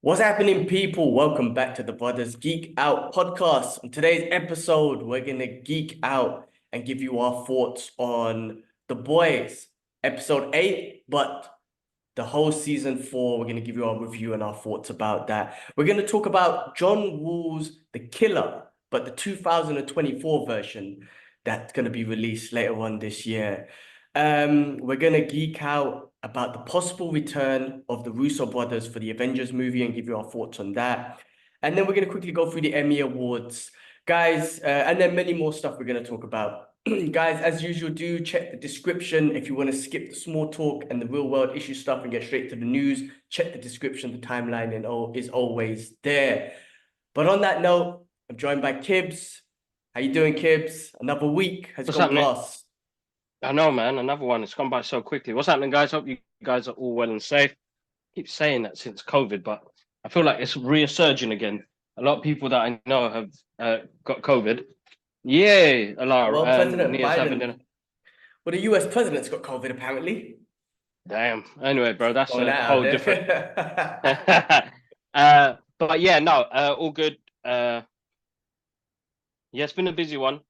What's happening, people? Welcome back to the Brothers Geek Out podcast. On today's episode, we're going to geek out and give you our thoughts on The Boys, episode 8, but the whole season 4. We're going to give you our review and our thoughts about that. We're going to talk about John Woo's The Killer, but the 2024 version that's going to be released later on this year. We're going to geek out about the possible return of the Russo Brothers for the Avengers movie and give you our thoughts on that. And then we're going to quickly go through the Emmy Awards, guys, and then many more stuff we're going to talk about. Guys, as usual, do check the description. If you want to skip the small talk and the real world issue stuff and get straight to the news, check the description. The timeline and is always there. But on that note, I'm joined by Kibbs. How you doing, Kibbs? Another week has gone past. I know, man. Another one. It's gone by so quickly. What's happening, guys? Hope you guys are all well and safe. I keep saying that since COVID, but I feel like it's resurging again. A lot of people that I know have got COVID. Yay, Alara. Well, President Biden. Well, the US president's got COVID, apparently. Damn. Anyway, bro, that's a whole different. But yeah, no, all good. Yeah, it's been a busy one.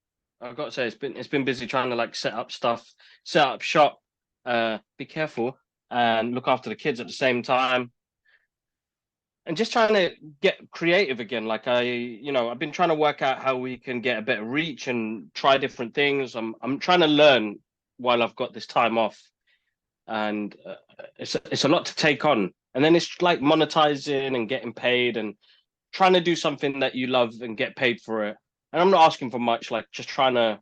I've got to say, it's been busy trying to like set up stuff, set up shop, be careful and look after the kids at the same time. And just trying to get creative again. Like I've been trying to work out how we can get a better reach and try different things. I'm trying to learn while I've got this time off, and it's a lot to take on. And then it's like monetizing and getting paid and trying to do something that you love and get paid for it. And I'm not asking for much, like just trying to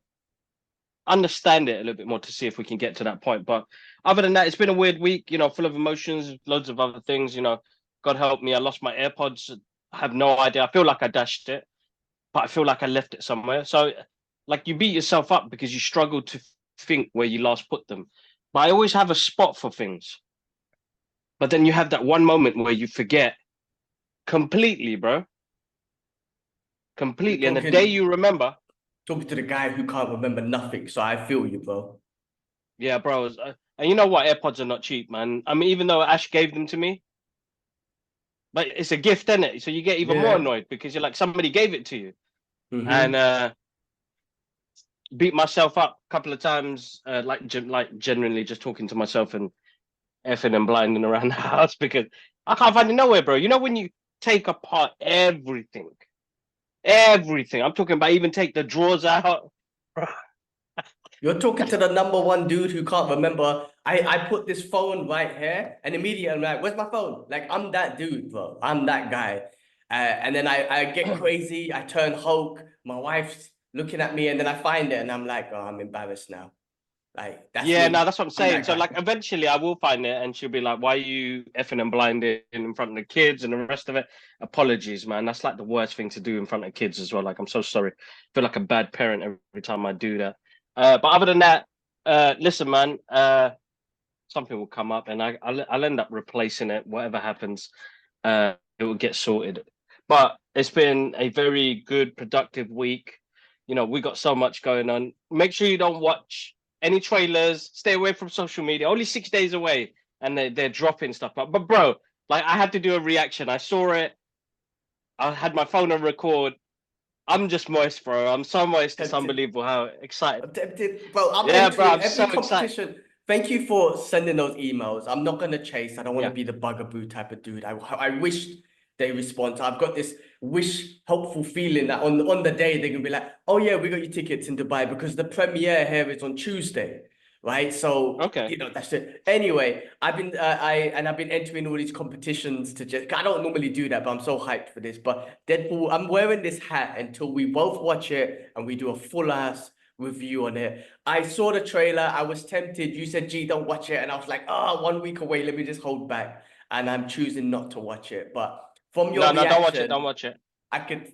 understand it a little bit more to see if we can get to that point. But other than that, it's been a weird week, full of emotions, loads of other things, God help me, I lost my AirPods. I have no idea. I feel like I dashed it, but I feel like I left it somewhere. So like you beat yourself up because you struggle to think where you last put them. But I always have a spot for things. But then you have that one moment where you forget completely, bro. Completely. And the day you remember. Talking to the guy who can't remember nothing. So I feel you, bro. Yeah, bro. And you know what? AirPods are not cheap, man. I mean, even though Ash gave them to me, but it's a gift, isn't it? So you get even more annoyed because you're like, somebody gave it to you. Mm-hmm. And beat myself up a couple of times, like generally just talking to myself and effing and blinding around the house because I can't find it nowhere, bro. You know when you take apart everything, I'm talking about even take the drawers out. You're talking to the number one dude who can't remember. I put this phone right here and immediately I'm like, where's my phone? Like, I'm that dude, bro. I'm that guy. And then I get crazy. I turn Hulk. My wife's looking at me and then I find it and I'm like, oh, I'm embarrassed now. Like, that's me. No, that's what I'm saying. So like eventually I will find it and she'll be like, why are you effing and blinding in front of the kids and the rest of it? Apologies, man. That's like the worst thing to do in front of kids as well. Like, I'm so sorry. I feel like a bad parent every time I do that. But other than that, listen, man, something will come up and I'll end up replacing it. Whatever happens, it will get sorted. But it's been a very good, productive week. We got so much going on. Make sure you don't watch any trailers. Stay away from social media. Only 6 days away, and they're dropping stuff. But bro, like I had to do a reaction. I saw it. I had my phone on record. I'm just moist, bro. I'm so moist. It's unbelievable how excited. Bro, I'm so excited. Thank you for sending those emails. I'm not going to chase. I don't want to be the bugaboo type of dude. I wish they respond. I've got this hopeful feeling that on the day they're going to be like, oh yeah, we got your tickets in Dubai because the premiere here is on Tuesday. Right, so okay, that's it. Anyway, I've been entering all these competitions I don't normally do that, but I'm so hyped for this. But Deadpool, I'm wearing this hat until we both watch it and we do a full ass review on it. I saw the trailer, I was tempted. You said, G, don't watch it, and I was like, 1 week away. Let me just hold back, and I'm choosing not to watch it. But from your reaction, don't watch it. I could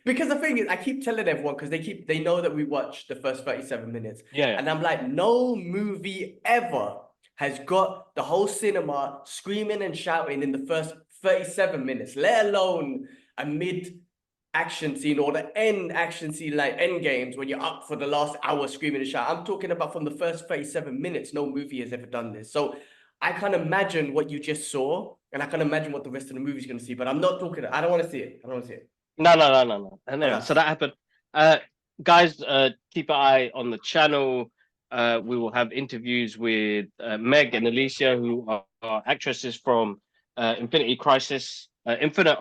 because the thing is, I keep telling everyone because they know that we watched the first 37 minutes. Yeah. And I'm like, no movie ever has got the whole cinema screaming and shouting in the first 37 minutes, let alone a mid-action scene or the end action scene like end games when you're up for the last hour screaming and shouting. I'm talking about from the first 37 minutes, no movie has ever done this. So I can't imagine what you just saw and I can imagine what the rest of the movie's going to see. But I'm not talking. I don't want to see it. I don't want to see it. No. And anyway, Okay. so that happened. Guys, keep an eye on the channel. We will have interviews with Meg and Alicia, who are actresses from Infinity Crisis, Infinite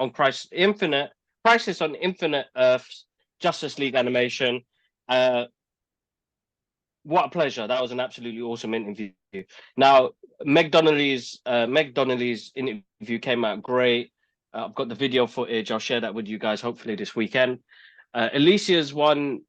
Crisis on Infinite Earths, Justice League animation. What a pleasure! That was an absolutely awesome interview. Now, Meg Donnelly's interview came out great. I've got the video footage. I'll share that with you guys hopefully this weekend. Alicia's one,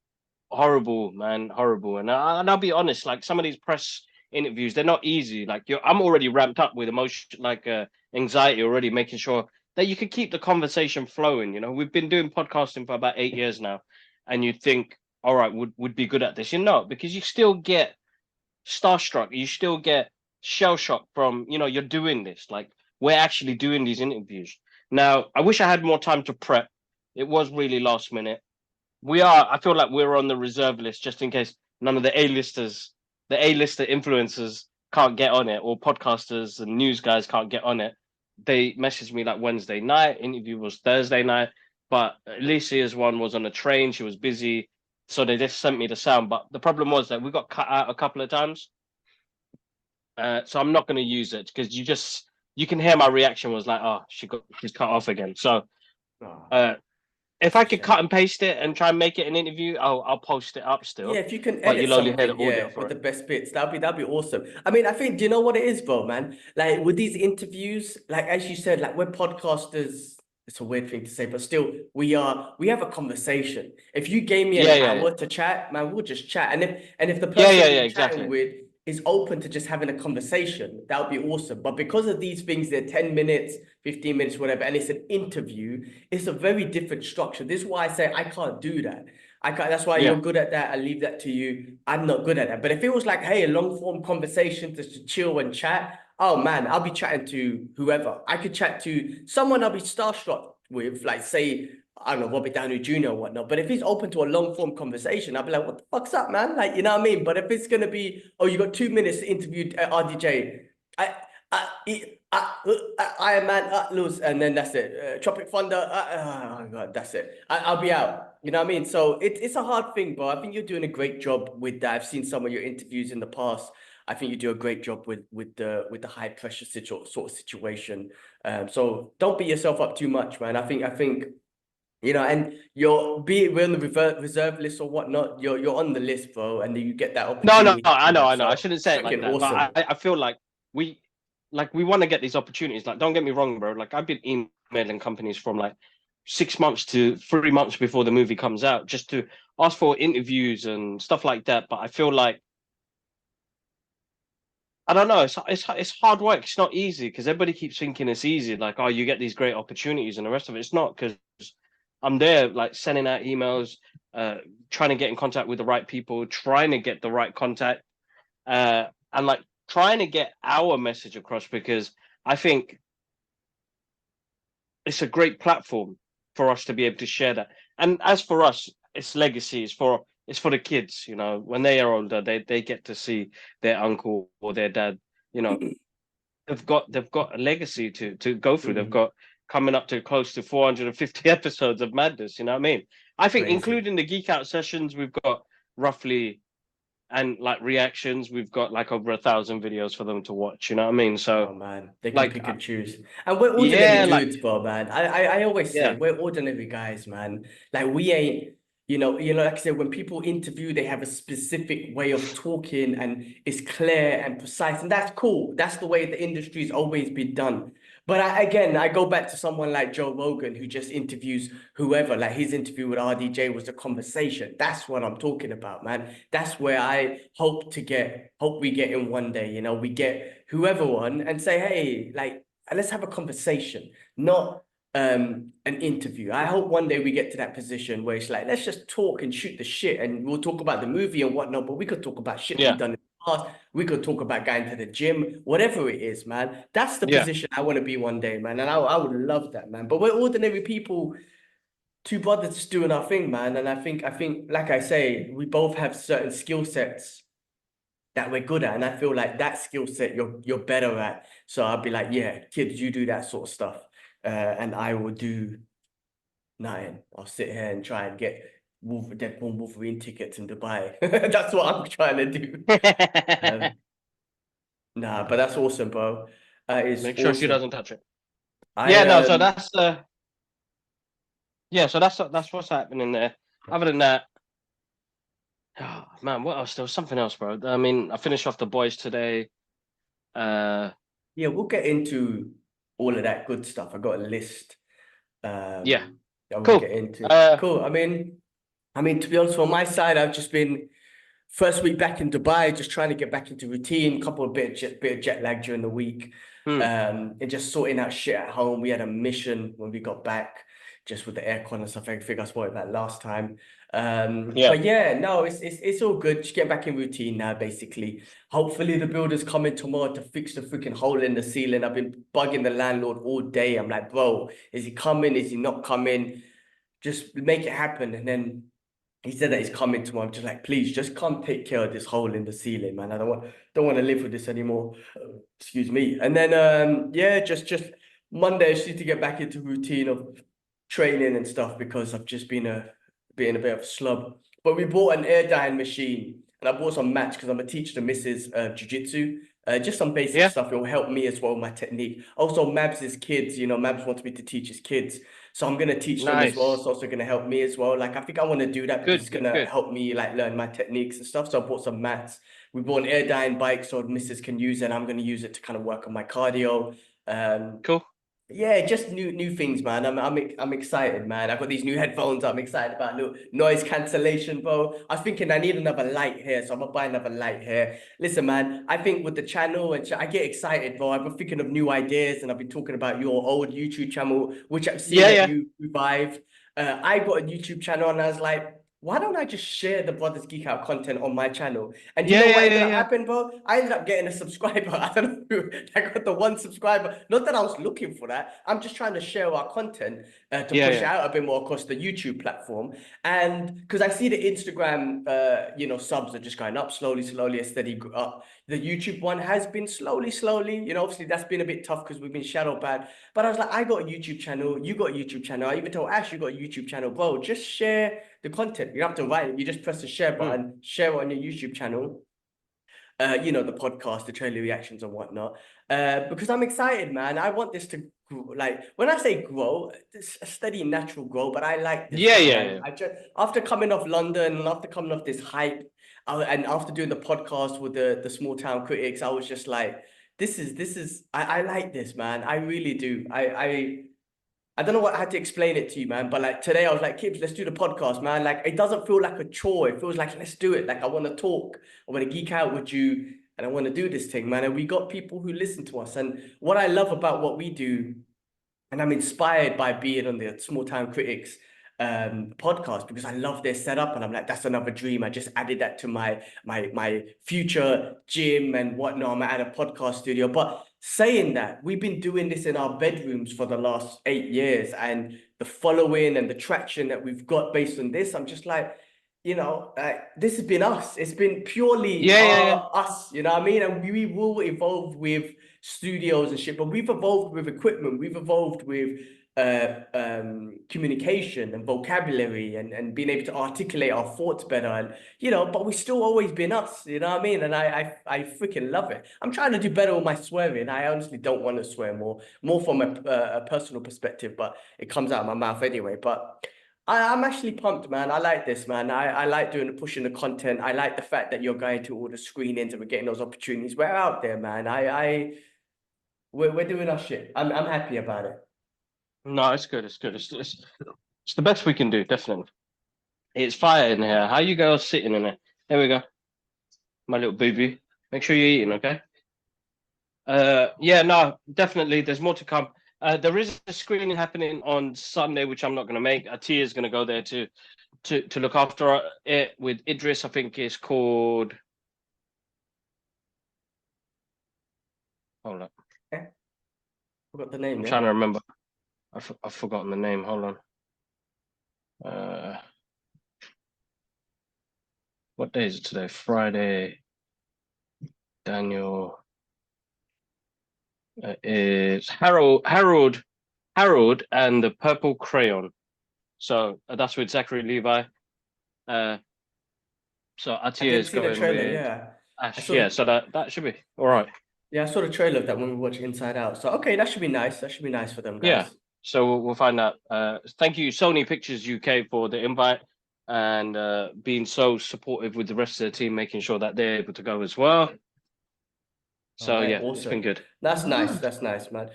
horrible, man, horrible. And I'll be honest, like some of these press interviews, they're not easy. Like I'm already ramped up with emotion, like anxiety already, making sure that you can keep the conversation flowing. You know, we've been doing podcasting for about 8 years now, and you'd think, all right, would be good at this. You're not, because you still get starstruck, you still get shell shock from, you know, you're doing this. Like we're actually doing these interviews. Now, I wish I had more time to prep. It was really last minute. I feel like we're on the reserve list just in case none of the A-lister influencers can't get on it, or podcasters and news guys can't get on it. They messaged me like Wednesday night, interview was Thursday night, but Alicia's one was on a train, she was busy, so they just sent me the sound. But the problem was that we got cut out a couple of times. So I'm not going to use it, because you can hear my reaction was like, oh, she's cut off again. So if I could cut and paste it and try and make it an interview, I'll post it up still. Yeah, if you can But edit you'll only hear the something, audio yeah, for with the it. best bits, that'd be awesome. I mean, I think, do you know what it is, bro, man? Like with these interviews, like as you said, like we're podcasters. It's a weird thing to say, but still, we have a conversation. If you gave me an Yeah. hour to chat, man, we'll just chat. And if the Yeah, person we're chatting exactly. with is open to just having a conversation, that would be awesome. But because of these things, they're 10 minutes, 15 minutes, whatever, and it's an interview, it's a very different structure. This is why I say I can't do that. I can't, that's why Yeah. you're good at that. I leave that to you. I'm not good at that. But if it was like, hey, a long form conversation to chill and chat, oh man, I'll be chatting to whoever. I could chat to someone I'll be starstruck with, like say, I don't know, Robert Downey Jr. or whatnot. But if he's open to a long form conversation, I'll be like, what the fuck's up, man? Like, you know what I mean? But if it's gonna be, oh, you got 2 minutes to interview RDJ, Iron Man, lose, and then that's it. Tropic Thunder, oh God, that's it. I'll be out. You know what I mean? So it's a hard thing, but I think you're doing a great job with that. I've seen some of your interviews in the past. I think you do a great job with the high pressure sort of situation. So don't beat yourself up too much, man. I think you know, and be it we're on the reserve list or whatnot, you're on the list, bro, and then you get that No, opportunity. I know. I So shouldn't say it like freaking that, awesome. but I feel like we want to get these opportunities. Like, don't get me wrong, bro. Like, I've been emailing companies from like 6 months to 3 months before the movie comes out, just to ask for interviews and stuff like that. But I feel like, I don't know. It's hard work. It's not easy, because everybody keeps thinking it's easy. Like, oh, you get these great opportunities, and the rest of it's not. Because I'm there, like sending out emails, trying to get in contact with the right people, trying to get the right contact, and like trying to get our message across, because I think it's a great platform for us to be able to share that. And as for us, it's legacy. It's for the kids. You know, when they are older, they get to see their uncle or their dad. You know, they've got a legacy to go through. They've got coming up to close to 450 episodes of madness. You know what I mean? I think Crazy. including the Geek Out sessions, we've got roughly, and like reactions, we've got like over 1,000 videos for them to watch. You know what I mean? So, Oh man, they can like, pick and choose. And we're ordinary yeah, like, dudes, bro, man. I always say yeah, we're ordinary guys, man. Like we ain't, like I said, when people interview, they have a specific way of talking and it's clear and precise, and that's cool. That's the way the industry's always been done. But again, I go back to someone like Joe Rogan who just interviews whoever. Like his interview with RDJ was a conversation. That's what I'm talking about, man. That's where I hope we get in one day. We get whoever on and say, hey, like, let's have a conversation, not an interview. I hope one day we get to that position where it's like, let's just talk and shoot the shit, and we'll talk about the movie and whatnot, but we could talk about shit yeah, we've done in the past. We could talk about going to the gym, whatever it is, man. That's the yeah. position I want to be one day, man. And I would love that, man. But we're ordinary people, two brothers just doing our thing, man. And I think, like I say, we both have certain skill sets that we're good at. And I feel like that skill set you're better at. So I'll be like, yeah, kids, you do that sort of stuff. And I will do nothing. I'll sit here and try and get Deadpool Wolverine tickets in Dubai. That's what I'm trying to do. Nah, but that's awesome, bro. It's Make sure she awesome. doesn't touch it. I Yeah, no, so that's yeah, so that's what's happening there. Other than that, oh, man, what else? There was something else, bro. I mean, I finished off The Boys today. Yeah, we'll get into all of that good stuff. I got a list Yeah, I want to cool. get into. Cool. I mean, to be honest, on my side, I've just been first week back in Dubai, just trying to get back into routine. Couple of bit of jet lag during the week, Hmm, and just sorting out shit at home. We had a mission when we got back, just with the aircon and stuff. I think I spoke about last time. yeah, But yeah, no, it's all good. Just get back in routine now, basically. Hopefully, the builder's coming tomorrow to fix the freaking hole in the ceiling. I've been bugging the landlord all day. I'm like, bro, is he coming? Is he not coming? Just make it happen, and then he said that he's coming tomorrow. I'm just like, please, just come take care of this hole in the ceiling, man. I don't want to live with this anymore. Excuse me. And then yeah, just Monday, I just need to get back into routine of training and stuff because I've just been being a bit of a slub. But we bought an air dyeing machine and I bought some mats because I'm a teacher to Mrs. Jiu-Jitsu. Just some basic yeah. stuff. It will help me as well with my technique. Also, Mabs' kids, Mabs wants me to teach his kids. So I'm gonna teach them as well. It's Nice. also gonna help me as well. Like I think I want to do that because Good, it's good, gonna good. help me like learn my techniques and stuff. So I bought some mats. We bought an air dyeing bike so Mrs. can use it. And I'm gonna use it to kind of work on my cardio. Um, Cool. yeah, just new things, man. I'm excited, man. I got these new headphones. I'm excited about little noise cancellation, bro. I was thinking I need another light here, so I'm gonna buy another light here. Listen, man. I think with the channel and I get excited, bro. I've been thinking of new ideas, and I've been talking about your old YouTube channel, which I've seen Yeah, that yeah, you revived. I got a YouTube channel, and I was like, why don't I just share the Brothers Geek Out content on my channel? And you yeah, know yeah, what ended yeah, up yeah. happening, bro? I ended up getting a subscriber. I don't know who, I got the one subscriber. Not that I was looking for that. I'm just trying to share our content to Yeah, push it yeah. out a bit more across the YouTube platform. And because I see the Instagram, subs are just going up slowly, a steady up. The YouTube one has been slowly. Obviously that's been a bit tough because we've been shadow banned. But I was like, I got a YouTube channel. You got a YouTube channel. I even told Ash, you got a YouTube channel, bro. Just share the content. You don't have to write it. You just press the share Hmm. button, share it on your YouTube channel. The podcast, the trailer reactions and whatnot. Because I'm excited, man. I want this to grow. Like when I say grow, it's a steady, natural grow. But I like this, Yeah, man. yeah, I, yeah. I just after coming off London and after coming off this hype, and after doing the podcast with the small town critics, I was just like, this is. I like this, man. I really do. I don't know what I had to explain it to you, man. But like today, I was like, Kibbs, let's do the podcast, man. Like it doesn't feel like a chore. It feels like let's do it. Like I want to talk. I want to geek out with you, and I want to do this thing, man. And we got people who listen to us. And what I love about what we do, and I'm inspired by being on the Small Town Critics podcast because I love their setup, and I'm like, that's another dream. I just added that to my future gym and whatnot. I'm at a podcast studio. But saying that, we've been doing this in our bedrooms for the last 8 years, and the following and the traction that we've got based on this, I'm just like, this has been us. It's been purely Yeah, yeah, yeah. us, you know what I mean? And we will evolve with studios and shit, but we've evolved with equipment, we've evolved with communication and vocabulary and being able to articulate our thoughts better. And but we still always been us, you know what I mean? And I freaking love it. I'm trying to do better with my swearing. I honestly don't want to swear more from a personal perspective, but it comes out of my mouth anyway. But I'm actually pumped, man. I like this, man. I like pushing the content. I like the fact that you're going to all the screenings and we're getting those opportunities. We're out there, man. We're doing our shit. I'm happy about it. No, it's good. It's good. It's the best we can do, definitely. It's fire in here. How you girls sitting in there? There we go. My little boo. Make sure you're eating, okay? Yeah, no, definitely. There's more to come. There is a screening happening on Sunday, which I'm not going to make. Atia is going to go there to look after it with Idris. I think it's called. Hold up, Okay. Forgot the name I'm there. trying to remember. I've forgotten the name. Hold on. What day is it today? Friday. Daniel is Harold and the Purple Crayon. So that's with Zachary Levi. So I Atiya didn't is see the going trailer. with Yeah, I Ash. saw Yeah, the so that should be all right. yeah I saw the trailer of that when we watched Inside Out. So okay, that should be nice. That should be nice for them Yeah. guys. So we'll find out. Thank you, Sony Pictures UK, for the invite and being so supportive with the rest of the team, making sure that they're able to go as well. All So right, yeah, it's been awesome. good. That's nice. That's nice, man.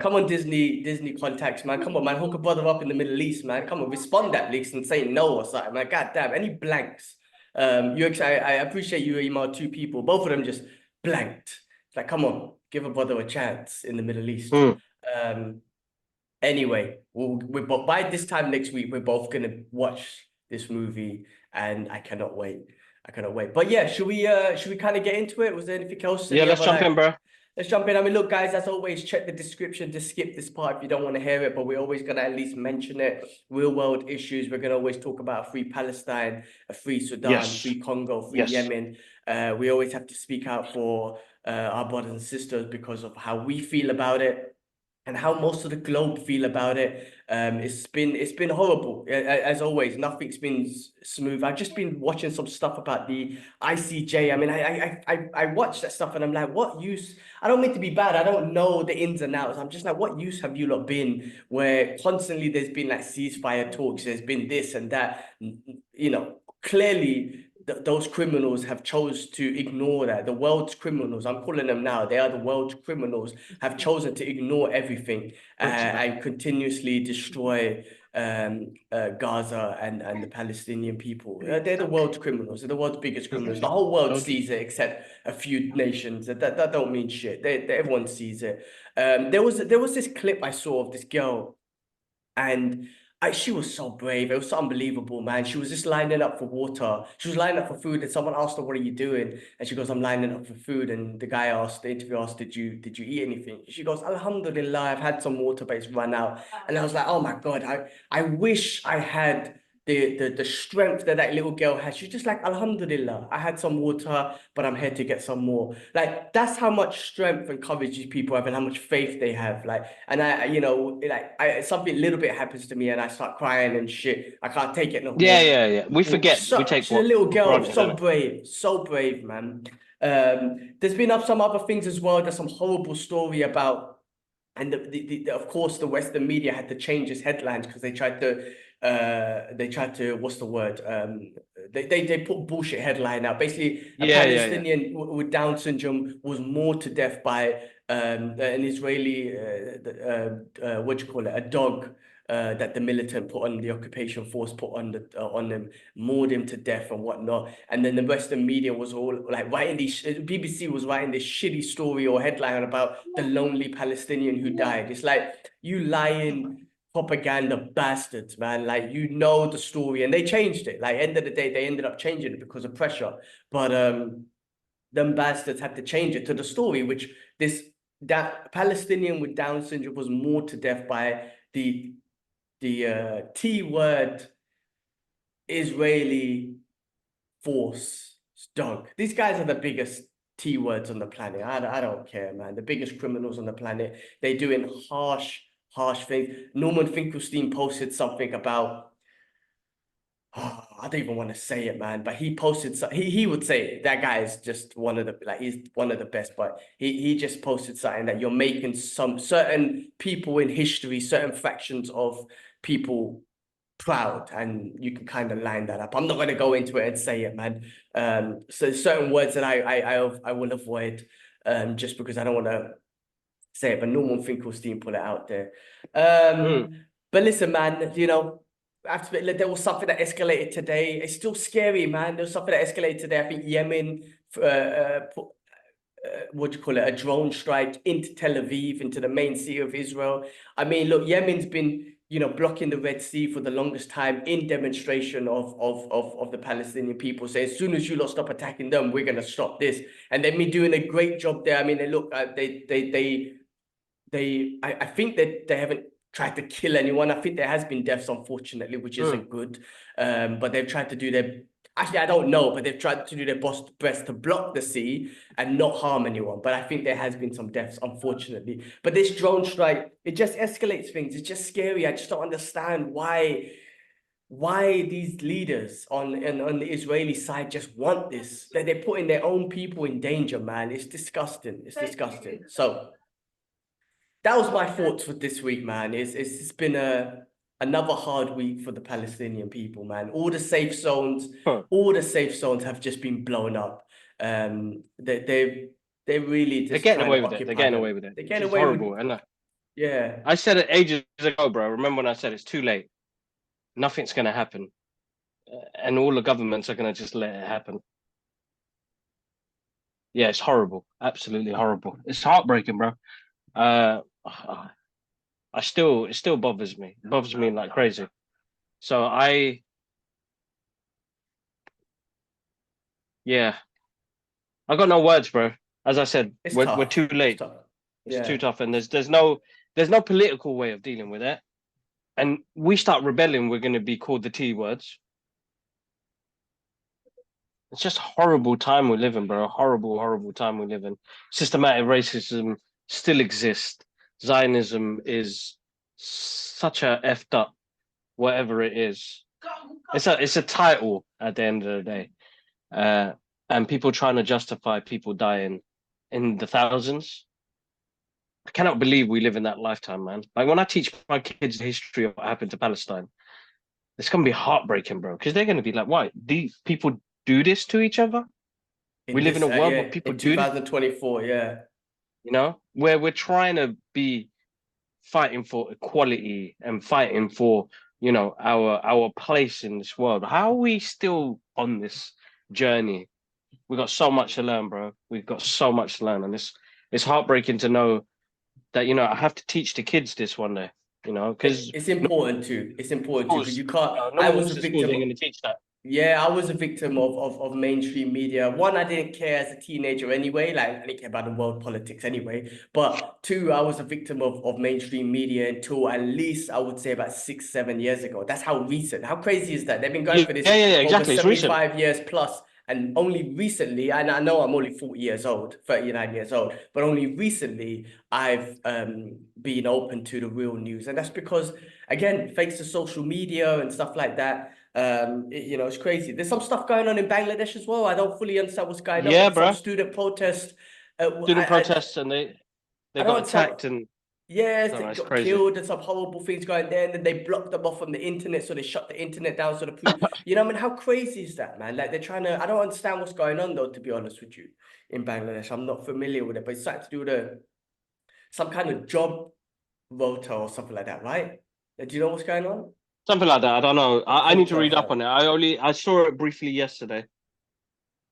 Come on, Disney contacts, man. Come on, man. Hook a brother up in the Middle East, man. Come on, respond at least and say no or something, man. God damn, any blanks? I appreciate you emailed 2 people. Both of them just blanked. It's like, come on, give a brother a chance in the Middle East. Mm. Anyway, but by this time next week, we're both gonna watch this movie, and I cannot wait. I cannot wait. But yeah, should we kind of get into it? Was there anything else? Yeah, Any let's other jump in, bro. Let's jump in. I mean, look, guys, as always, check the description to skip this part if you don't want to hear it, but we're always going to at least mention it. Real world issues. We're going to always talk about a free Palestine, a free Sudan, Yes. free Congo, free Yes. Yemen. We always have to speak out for our brothers and sisters because of how we feel about it and how most of the globe feel about it. It's been horrible as always. Nothing's been smooth. I've just been watching some stuff about the ICJ. I mean, I watched that stuff and I'm like, what use? I don't mean to be bad. I don't know the ins and outs. I'm just like, what use have you lot been where constantly there's been like ceasefire talks? There's been this and that. You know, clearly those criminals have chose to ignore that. The world's criminals, I'm calling them now, they are the world's criminals, have chosen to ignore everything and continuously destroy Gaza and the Palestinian people. They're the world's criminals. They're the world's biggest criminals. The whole world sees it except a few nations. That don't mean shit. Everyone sees it. There was this clip I saw of this girl, and she was so brave. It was so unbelievable, man. She was just lining up for water. She was lining up for food, and someone asked her, "What are you doing?" And she goes, "I'm lining up for food." And the interviewer asked, "Did you eat anything?" She goes, "Alhamdulillah, I've had some water, but it's run out." And I was like, "Oh my God, I wish I had the strength that little girl has." She's just like, "Alhamdulillah, I had some water, but I'm here to get some more." Like, that's how much strength and courage these people have and how much faith they have. Like, and something a little bit happens to me and I start crying and shit. I can't take it no more. Yeah. We forget. We take She's a little for girl, granted, don't we? so brave, man. There's been some other things as well. There's some horrible story about, and of course the Western media had to change its headlines because they tried to what's the word, they put bullshit headline out. Basically, a Yeah. Palestinian with Down syndrome was mauled to death by an Israeli what do you call it, a dog that the militant put on, the occupation force put on them, mauled him to death and whatnot. And then the Western media was all like writing these. BBC was writing this shitty story or headline about the lonely Palestinian who died. It's like, you lying propaganda bastards, man. Like, you know the story, and they changed it. Like, end of the day, they ended up changing it because of pressure. But them bastards had to change it to the story, which that Palestinian with Down syndrome was mauled to death by the T word Israeli force dog. These guys are the biggest T words on the planet. I don't care, man. The biggest criminals on the planet. They're doing harsh things. Norman Finkelstein posted something about, I don't even want to say it, man, but he posted he would say it. That guy is just he's one of the best, but he just posted something that you're making some certain people in history, certain fractions of people proud, and you can kind of line that up. I'm not going to go into it and say it, man. So certain words that I will avoid, just because I don't want to say it, but Norman Finkelstein put it out there. But listen, man, there was something that escalated today. It's still scary, man. There was something that escalated today. I think Yemen put, what do you call it, a drone strike into Tel Aviv, into the main city of Israel. I mean, look, Yemen's been, blocking the Red Sea for the longest time in demonstration of the Palestinian people. So as soon as you lot stop attacking them, we're gonna stop this. And they've been doing a great job there. I mean, I think that they haven't tried to kill anyone. I think there has been deaths, unfortunately, which isn't good. But they've tried to do their Actually, I don't know, but they've tried to do their best to block the sea and not harm anyone. But I think there has been some deaths, unfortunately. But this drone strike, it just escalates things. It's just scary. I just don't understand why these leaders on the Israeli side just want this. That they're putting their own people in danger, man. It's disgusting. It's disgusting. So that was my thoughts for this week, man. It's been another hard week for the Palestinian people, man. Huh. All the safe zones have just been blown up. They're really They're just getting trying to away with it. They're occupy getting them. away with it. They're Which getting is away with, horrible. And yeah. I said it ages ago, bro. Remember when I said it's too late? Nothing's going to happen. And all the governments are going to just let it happen. Yeah, it's horrible. Absolutely horrible. It's heartbreaking, bro. Uh, it still bothers me. It bothers me like crazy. So yeah, I got no words, bro. As I said, It's we're tough. too It's late. tough. It's too Yeah. tough, and there's no political way of dealing with it. And we start rebelling, we're going to be called the T words. It's just a horrible time we live in, bro. A horrible, horrible time we live in. Systematic racism still exists. Zionism is such a effed up, whatever it is. It's a title at the end of the day. Uh, and people trying to justify people dying in the thousands. I cannot believe we live in that lifetime, man. Like when I teach my kids the history of what happened to Palestine, it's gonna be heartbreaking, bro. Because they're gonna be like, "Why? These people do this to each other? We In live in this, a world where yeah, people in do this, 2024, yeah. where we're trying to be fighting for equality and fighting for, our place in this world. How are we still on this journey? We've got so much to learn, bro. We've got so much to learn, and it's heartbreaking to know that I have to teach the kids this one day. Because It's important too. It's important too because schools, you can't. no I one was a else at schools victim. ain't going to teach that. Yeah, I was a victim of mainstream media. One, I didn't care as a teenager anyway. Like I didn't care about the world politics anyway. But two, I was a victim of mainstream media until at least I would say about 6, 7 years ago. That's how recent. How crazy is that? They've been going Yeah, for this yeah, yeah, for over exactly. It's recent. 75 years plus. And only recently, and I know I'm only 40 years old, 39 years old, but only recently I've been open to the real news. And that's because, again, thanks to social media and stuff like that, it's crazy. There's some stuff going on in Bangladesh as well. I don't fully understand what's going on, but Yeah, there's some bro. student protests. Student protests and they I don't got understand. attacked and Yes, no, they it's got crazy. killed and some horrible things going there, and then they blocked them off from the internet, so they shut the internet down. So the proof, I mean, how crazy is that, man? Like they're trying to. I don't understand what's going on though, to be honest with you, in Bangladesh. I'm not familiar with it, but it's something to do with some kind of job rota or something like that, right? Do you know what's going on? Something like that. I don't know. Not I need to quota or read up something. on it. I saw it briefly yesterday.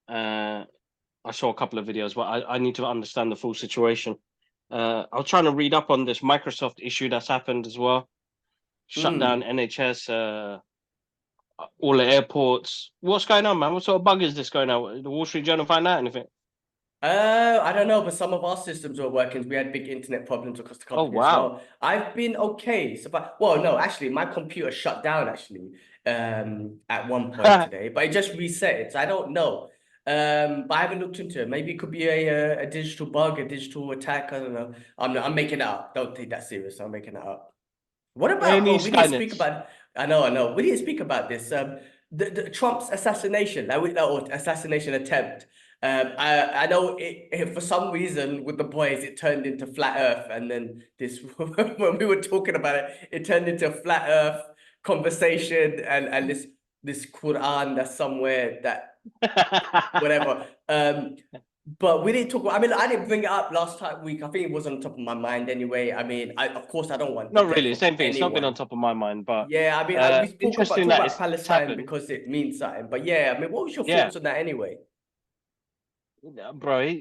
Uh, I saw a couple of videos, but I need to understand the full situation. I was trying to read up on this Microsoft issue that's happened as well. Shut down Mm. NHS, all the airports. What's going on, man? What sort of bug is this going on? The Wall Street Journal find out anything? I don't know, but some of our systems were working. We had big internet problems across the Oh company as wow. well. I've been okay. So, well, no, actually, my computer shut down actually at one point today, but it just reset it. So I don't know. But I haven't looked into it. Maybe it could be a digital bug, a digital attack. I don't know. I'm making it up. Don't take that serious. I'm making it up. What about? Any Oh, we didn't speak Skynets? about. I know. We didn't speak about this. The Trump's assassination, or assassination attempt. I know for some reason with the boys it turned into flat Earth, and then this when we were talking about it, it turned into a flat Earth conversation, and this Quran that's somewhere that whatever. But we didn't talk about, I mean, I didn't bring it up last time week. I think it was on top of my mind anyway. I mean, of course, I don't want the Not death really. of Same thing. It's not been on anyone. top of my mind, but Yeah, I mean, we interesting talk that about it's Palestine happened. because it means something. But yeah, I mean, what was your Yeah, thoughts on that anyway? bro.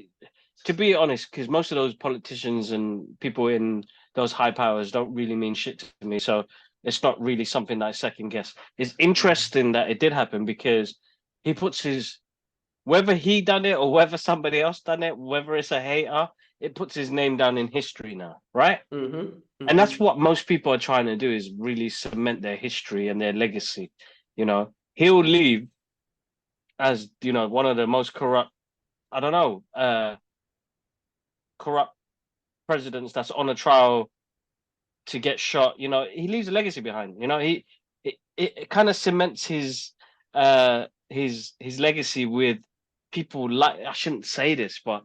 To be honest, because most of those politicians and people in those high powers don't really mean shit to me, so it's not really something that I second guess. It's Mm. interesting that it did happen because he puts his whether he done it or whether somebody else done it, whether it's a hater, it puts his name down in history now, right? Mm-hmm. And that's Mm-hmm. what most people are trying to do is really cement their history and their legacy. He'll leave as one of the most corrupt, I don't know, corrupt presidents that's on a trial to get shot. He leaves a legacy behind. It kind of cements his legacy with people like, I shouldn't say this, but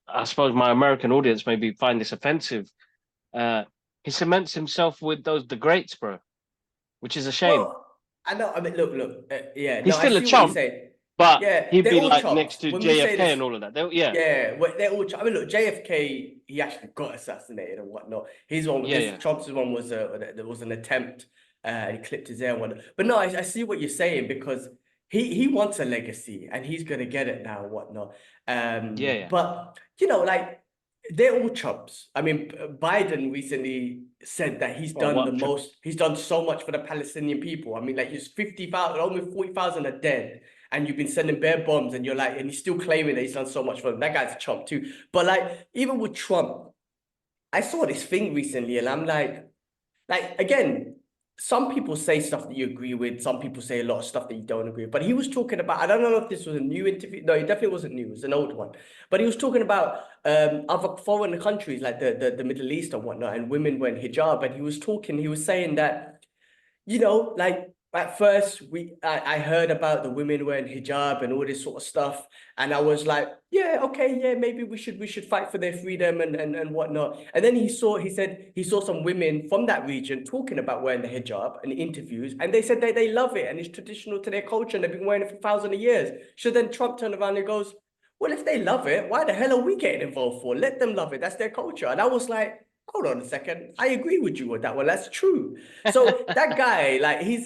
I suppose my American audience maybe find this offensive. He cements himself with the greats, bro, which is a shame. Well, I know. I mean, look. Yeah, He's no, I still a see what you're chump, saying. but Yeah, he'd they're be all like next chumps. to When we say JFK this, and all of that. Yeah, yeah, they're all. I mean, look, JFK, he actually got assassinated and whatnot. His one, yeah, this yeah, Trump's one was there was an attempt. He clipped his ear and whatnot. But no, I see what you're saying because he wants a legacy and he's gonna get it now and whatnot. yeah, yeah. But like they're all chumps. I mean, Biden recently said that he's Well, done the what? most. He's done so much for the Palestinian people. I mean, like, he's 50,000, almost 40,000 are dead, and you've been sending bare bombs, and you're like, and he's still claiming that he's done so much for them. That guy's a chump too. But like, even with Trump, I saw this thing recently, and I'm like again, some people say stuff that you agree with, some people say a lot of stuff that you don't agree with. But he was talking about, I don't know if this was a new interview. No, it definitely wasn't new, it was an old one. But he was talking about other foreign countries like the Middle East and whatnot, and women wearing hijab. And he was saying that, like at first I heard about the women wearing hijab and all this sort of stuff, and I was like, yeah, okay, yeah, maybe we should fight for their freedom and whatnot. And then he said he saw some women from that region talking about wearing the hijab in interviews, and they said they love it and it's traditional to their culture and they've been wearing it for thousands of years. So then Trump turned around and goes, well, if they love it, why the hell are we getting involved for? Let them love it. That's their culture. And I was like, hold on a second. I agree with you with that one. That's true. So that guy, like, he's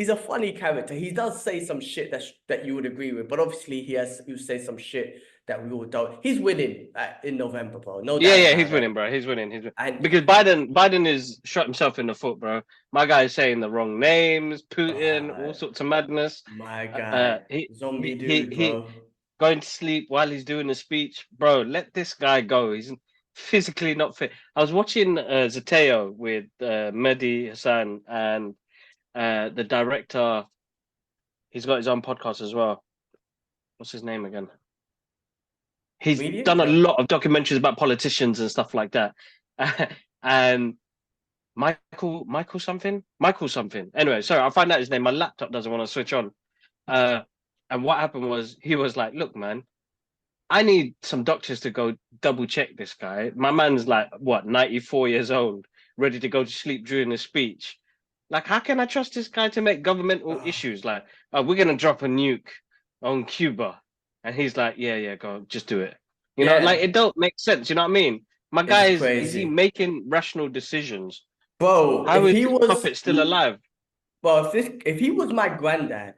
a funny character. He does say some shit that you would agree with, but obviously he'll say some shit that we all don't. He's winning in November, bro. No Yeah, doubt yeah, about he's it. winning, bro. He's winning. He's winning. And Because Biden is shot himself in the foot, bro. My guy is saying the wrong names, Putin, all uh, sorts of madness. my Uh, guy, he zombie he dude, he bro. going to sleep while he's doing the speech, bro. Let this guy go. He's physically not fit. I was watching Zateo with Mehdi Hassan and the director. He's got his own podcast as well. What's his name again? He's Comedian? done a No. lot of documentaries about politicians and stuff like that. And Michael something. Anyway, sorry, I'll find out his name. My laptop doesn't want to switch on. And what happened was he was like, "Look, man, I need some doctors to go double check this guy. My man's like, what, 94 years old, ready to go to sleep during the speech. Like, how can I trust this guy to make governmental issues? Like, oh, we're gonna drop a nuke on Cuba." And he's like, yeah, go, just do it. Like, Yeah, it don't make sense. You know what I mean? My guy it's is he crazy. making rational decisions? Bro, How is this puppet still alive? well, if he was my granddad,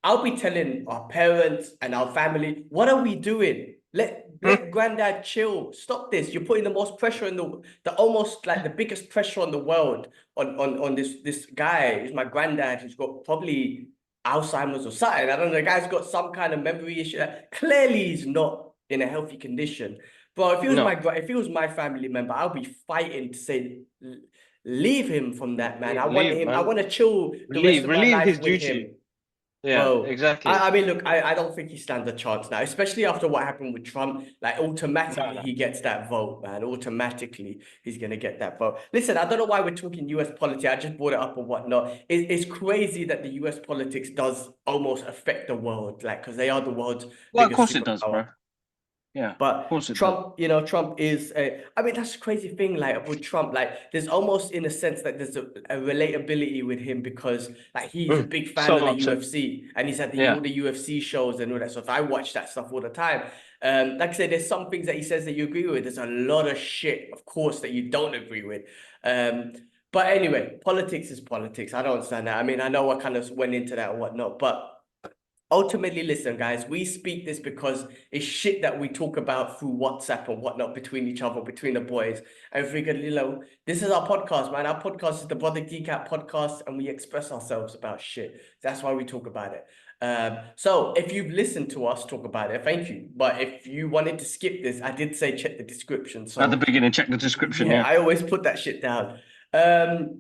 I'll be telling our parents and our family, what are we doing? Let granddad chill. Stop this. You're putting the most pressure in the almost like the biggest pressure on the world on this guy. He's my granddad who's got probably Alzheimer's or something. I don't know. The guy's got some kind of memory issue. Clearly, he's not in a healthy condition. But No, if he was my family member, I'll be fighting to say, leave him from that, man. leave, I man. want to chill the rest of my Relieve life his with duty. him. Yeah, Bro, exactly. I mean, look, I don't think he stands a chance now, especially after what happened with Trump. Like, No, automatically, no. he gets that vote, man. Automatically, he's going to get that vote. Listen, I don't know why we're talking US politics. I just brought it up or whatnot. It's crazy that the US politics does almost affect the world, like, because they are the world's Well, of biggest course it does, superpower. bro. Yeah, of But course it does. Trump, Trump is I mean, that's a crazy thing. Like with Trump, like there's almost in a sense that there's a relatability with him because like he's a big fan So of the upset. UFC and he's at Yeah. all the UFC shows and all that stuff. I watch that stuff all the time. Like I said, there's some things that he says that you agree with. There's a lot of shit, of course, that you don't agree with. Um, but anyway, politics is politics. I don't understand that. I mean, I know I kind of went into that and whatnot, but ultimately, listen, guys, we speak this because it's shit that we talk about through WhatsApp and whatnot between each other, between the boys. And we figured, this is our podcast, man. Our podcast is the Brother Geek Out podcast, and we express ourselves about shit. That's why we talk about it. So if you've listened to us talk about it, thank you. But if you wanted to skip this, I did say check the description. At the So beginning, check the description. yeah, Yeah. I always put that shit down.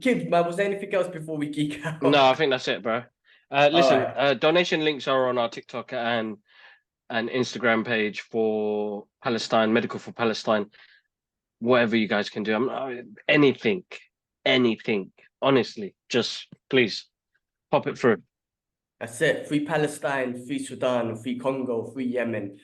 Kids, man, was there anything else before we geek No, I out? think that's it, bro. All Listen, right. donation links are on our TikTok and Instagram page for Palestine, Medical for Palestine. Whatever you guys can do, anything, anything. Honestly, just please pop it through. That's it. Free Palestine, free Sudan, free Congo, free Yemen.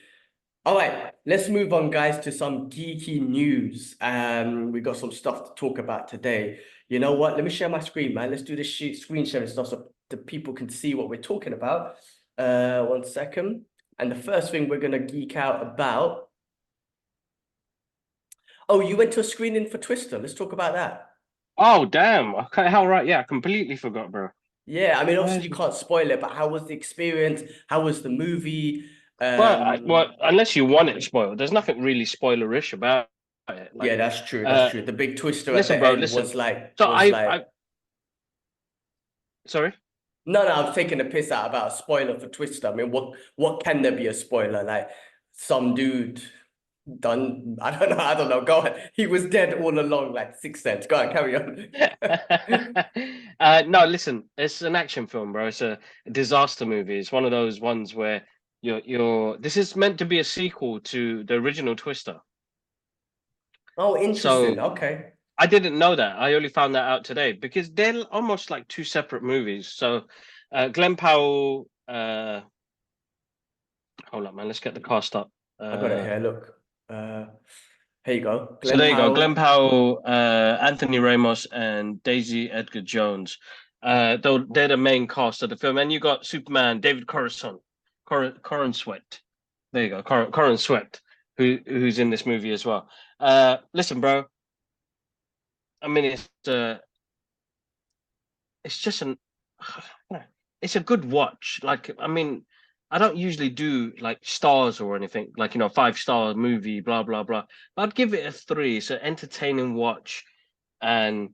All right, let's move on, guys, to some geeky news. We got some stuff to talk about today. You know what? Let me share my screen, man. Let's do this screen sharing stuff so the people can see what we're talking about. 1 second. And the first thing we're gonna geek out about. Oh, you went to a screening for Twister. Let's talk about that. Oh damn! Okay, how right? Yeah, I completely forgot, bro. Yeah, I mean, obviously Where's you can't spoil it, but how was the experience? How was the movie? well, unless you want it spoiled, there's nothing really spoilerish about it. Like, Yeah, that's true. That's uh, true. The big twister at listen, the bro, end listen. was like So I, sorry. no, no, I was taking a piss out about a spoiler for Twister. I mean, what can there be a spoiler? Like some dude done, I don't know. Go on. He was dead all along, like Sixth Sense. Go on, carry on. No, listen, it's an action film, bro. It's a disaster movie. It's one of those ones where you're. This is meant to be a sequel to the original Twister. Oh, So interesting. Okay. I didn't know that. I only found that out today because they're almost like two separate movies. So Glenn Powell, hold up, man. Let's get the cast up. I got it Uh, here. Look. Here you go. so Glenn there you go. Glenn Powell. Powell, Anthony Ramos, and Daisy Edgar Jones. They're the main cast of the film. And you got Superman, David Corin Sweat. There you go, Corin Sweat, who's in this movie as well. Listen, bro. I mean, it's just an it's a good watch. Like, I mean, I don't usually do like stars or anything, like 5-star movie, blah blah blah. But I'd give it a 3. It's an entertaining watch, and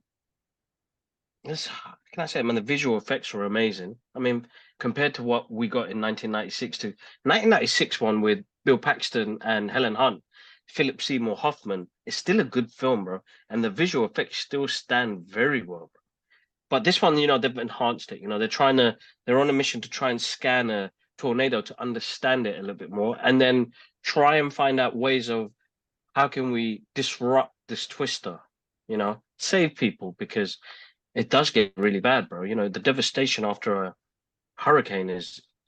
this can I say, man, the visual effects were amazing. I mean, compared to what we got in 1996 to 1996 one with Bill Paxton and Helen Hunt, Philip Seymour Hoffman, it's still a good film, bro. And the visual effects still stand very well. But this one, they've enhanced it. They're on a mission to try and scan a tornado to understand it a little bit more, and then try and find out ways of how can we disrupt this twister, save people because it does get really bad, bro. The devastation after a hurricane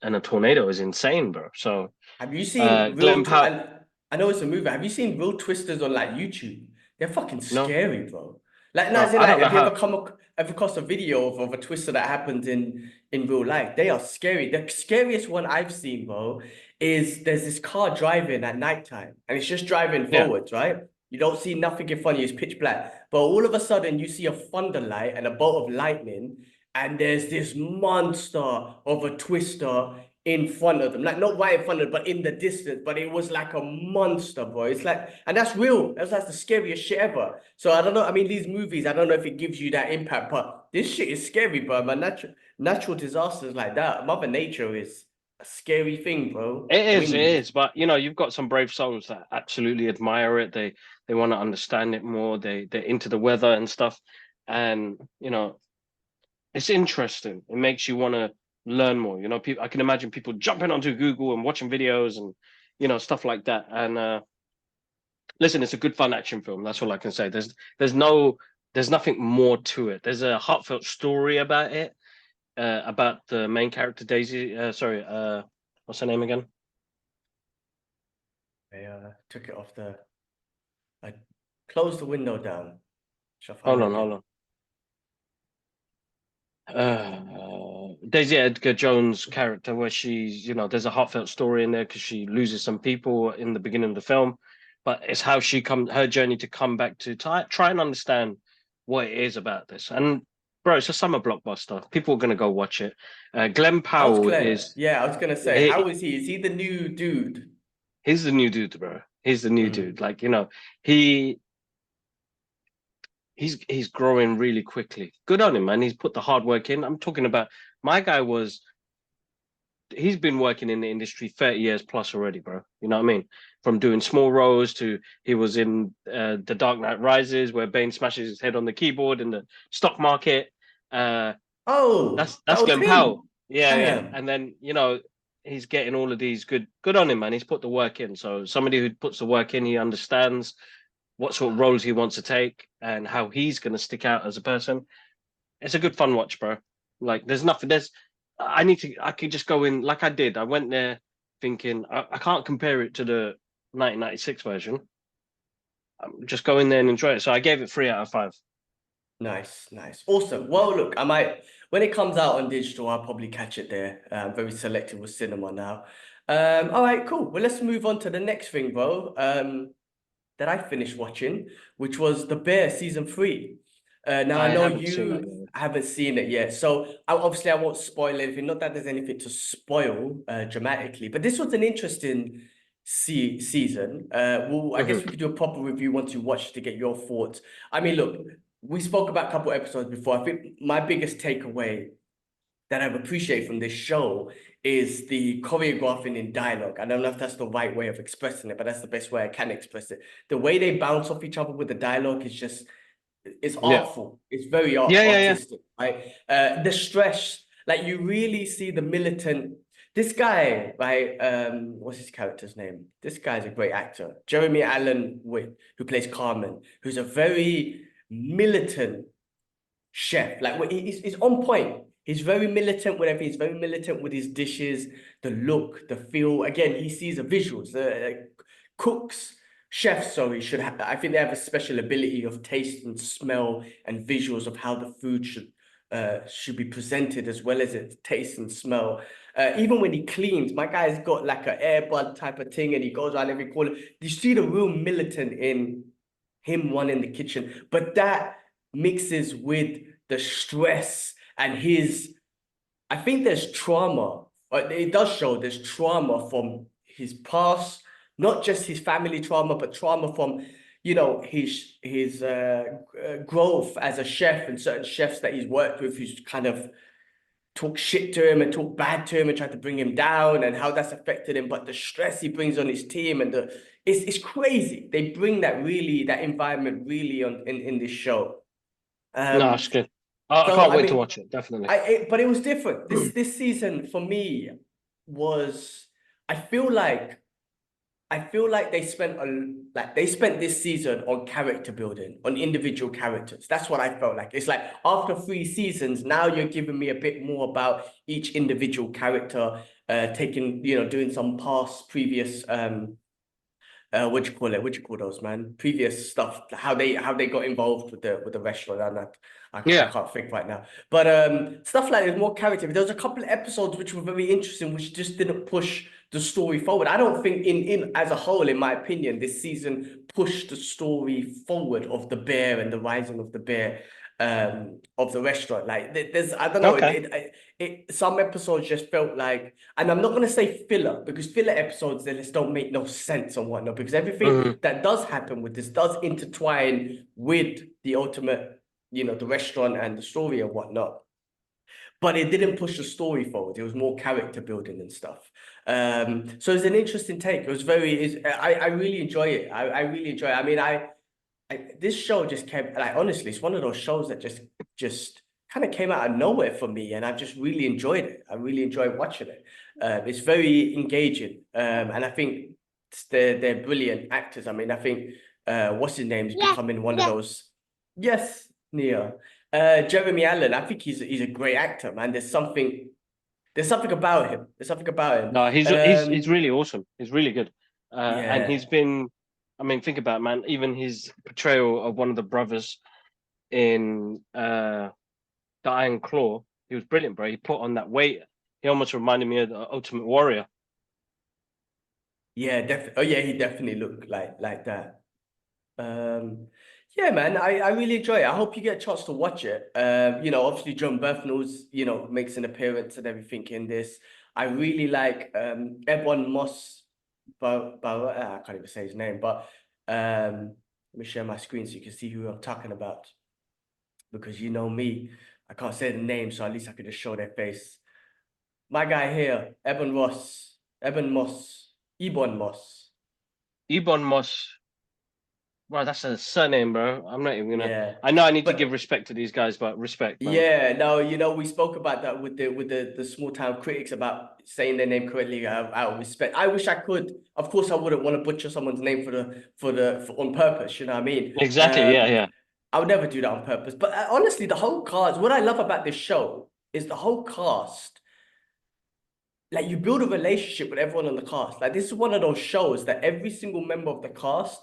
and a tornado is insane, bro. So, Have you seen Glenn Powell, I know it's a movie. Have you seen real twisters on like YouTube? They're fucking no, scary, bro. Like, no, bro, as in, I like, don't know have you ever how. ever across a video of a twister that happens in real life? They are scary. The scariest one I've seen, bro, is there's this car driving at nighttime and it's just driving Yeah, forwards, right? You don't see nothing in front of you, it's pitch black. But all of a sudden you see a thunder light and a bolt of lightning, and there's this monster of a twister in front of them, like not right in front of them, but in the distance. But it was like a monster, bro. It's like, and that's real. That's the scariest shit ever. So I don't know. I mean, these movies, I don't know if it gives you that impact, but this shit is scary, bro. Man, natural disasters like that, Mother Nature is a scary thing, bro. it is, it Wind. is. But you've got some brave souls that absolutely admire it. They want to understand it more. They're into the weather and stuff, and it's interesting. It makes you want to learn more. People, I can imagine people jumping onto Google and watching videos and stuff like that. And listen, it's a good fun action film. That's all I can say. There's nothing more to it. There's a heartfelt story about it, about the main character Daisy. What's her name again? I took it off the. I closed the window down. Shall I find Hold it on, again? hold on. Daisy Edgar Jones' character, where she's, there's a heartfelt story in there because she loses some people in the beginning of the film, but it's how her journey to come back to try and understand what it is about this. And bro, it's a summer blockbuster. People are gonna go watch it. Glenn How's Powell Glenn? is Yeah, I was gonna say, how he, is he? Is he the new dude? he's the new dude, bro. He's the new Mm. dude. Like he he's growing really quickly. Good on him, man. He's put the hard work in. I'm talking about my guy he's been working in the industry 30 years plus already, bro. You know what I mean? From doing small roles to he was in The Dark Knight Rises, where Bane smashes his head on the keyboard in the stock market. Oh, that That's was Glenn Powell. him. Yeah. Damn. And then, he's getting all of these good on him, man. He's put the work in. So somebody who puts the work in, he understands what sort of roles he wants to take and how he's going to stick out as a person. It's a good fun watch, bro. Like I could just go in like I did. I went there thinking I can't compare it to the 1996 version. Just go in there and enjoy it. So I gave it 3 out of 5. Nice, nice. Awesome. Well, look, when it comes out on digital, I'll probably catch it there. I'm very selective with cinema now. All right, cool. Well, let's move on to the next thing, bro. That I finished watching, which was The Bear season 3. Now I I know haven't seen that you yet. haven't seen it yet, so obviously I won't spoil anything. Not that there's anything to spoil dramatically, but this was an interesting season. Well, I guess we could do a proper review once you watch to get your thoughts. I mean, look, we spoke about a couple episodes before. I think my biggest takeaway that I've appreciated from this show is the choreographing in dialogue. I don't know if that's the right way of expressing it, but that's the best way I can express it. The way they bounce off each other with the dialogue is just, it's Yeah. artful. It's very Yeah. artistic, right? The stress, like you really see the militant. This guy, right? What's his character's name? This guy's a great actor, Jeremy Allen Whitt, who plays Carmen, who's a very militant chef. Like he's on point. He's very militant with everything. He's very militant with his dishes, the look, the feel. Again, he sees the visuals. The cooks, chefs, sorry, should have. I think they have a special ability of taste and smell and visuals of how the food should be presented as well as its taste and smell. Even when he cleans, my guy's got like an airbud type of thing, and he goes around every corner. You see the real militant in him, one in the kitchen, but that mixes with the stress and I think there's trauma. It does show there's trauma from his past, not just his family trauma, but trauma from, his growth as a chef, and certain chefs that he's worked with who's kind of talk shit to him and talk bad to him and try to bring him down, and how that's affected him. But the stress he brings on his team and it's crazy. They bring that environment really in this show. No, Um, it's good. I so can't I wait to mean, watch it. Definitely. but it was different. This season for me was, I feel like they spent this season on character building, on individual characters. That's what I felt like. It's like after 3 seasons, now you're giving me a bit more about each individual character, doing some previous what you call it? What you call those, man? Previous stuff, how they got involved with the restaurant, and that I Yeah. can't think right now. But stuff like there's more character. There was a couple of episodes which were very interesting, which just didn't push the story forward. I don't think in as a whole, in my opinion, this season pushed the story forward of the bear and the rising of the bear, of the restaurant. Like there's, I don't know, Okay. some episodes just felt like, and I'm not gonna say filler, because filler episodes, they just don't make no sense and whatnot, because everything Hmm. that does happen with this does intertwine with the ultimate, the restaurant and the story and whatnot. But it didn't push the story forward. It was more character building and stuff. So it's an interesting take. It was I really enjoy it. I really enjoy it. I mean, this show just kept, like, honestly, it's one of those shows that just kind of came out of nowhere for me, and I've just really enjoyed it. I really enjoyed watching it. It's very engaging, and I think they're brilliant actors. I mean, I think what's his name is becoming one of those. Yes, Nia. Jeremy Allen. I think he's a great actor, man. There's something about him. There's something about No, he's him. really awesome. He's really good. And Yeah. he's been. I mean, think about it, man. Even his portrayal of one of the brothers in the Iron Claw, he was brilliant, bro. He put on that weight. He almost reminded me of the Ultimate Warrior. Yeah, definitely. Oh, yeah, he definitely looked like that. Um, yeah, man, I really enjoy it. I hope you get a chance to watch it. Obviously John Bernthals, makes an appearance and everything in this. I really like Ebon Moss, but I can't even say his name. But let me share my screen so you can see who I'm talking about. Because you know me, I can't say the name, so at least I could just show their face. My guy here, Ebon Moss, Ebon Moss. Ebon Moss. Bro, that's a surname, bro. I'm not even gonna. Yeah. I know I need to give But respect to these guys, but respect, man. yeah, no, we spoke about that with the small town critics about saying their name correctly out of respect. I wish I could. Of course, I wouldn't want to butcher someone's name for on purpose. You know what I mean? Exactly. Yeah, yeah. I would never do that on purpose. But honestly, the whole cast. What I love about this show is the whole cast. Like you build a relationship with everyone on the cast. Like this is one of those shows that every single member of the cast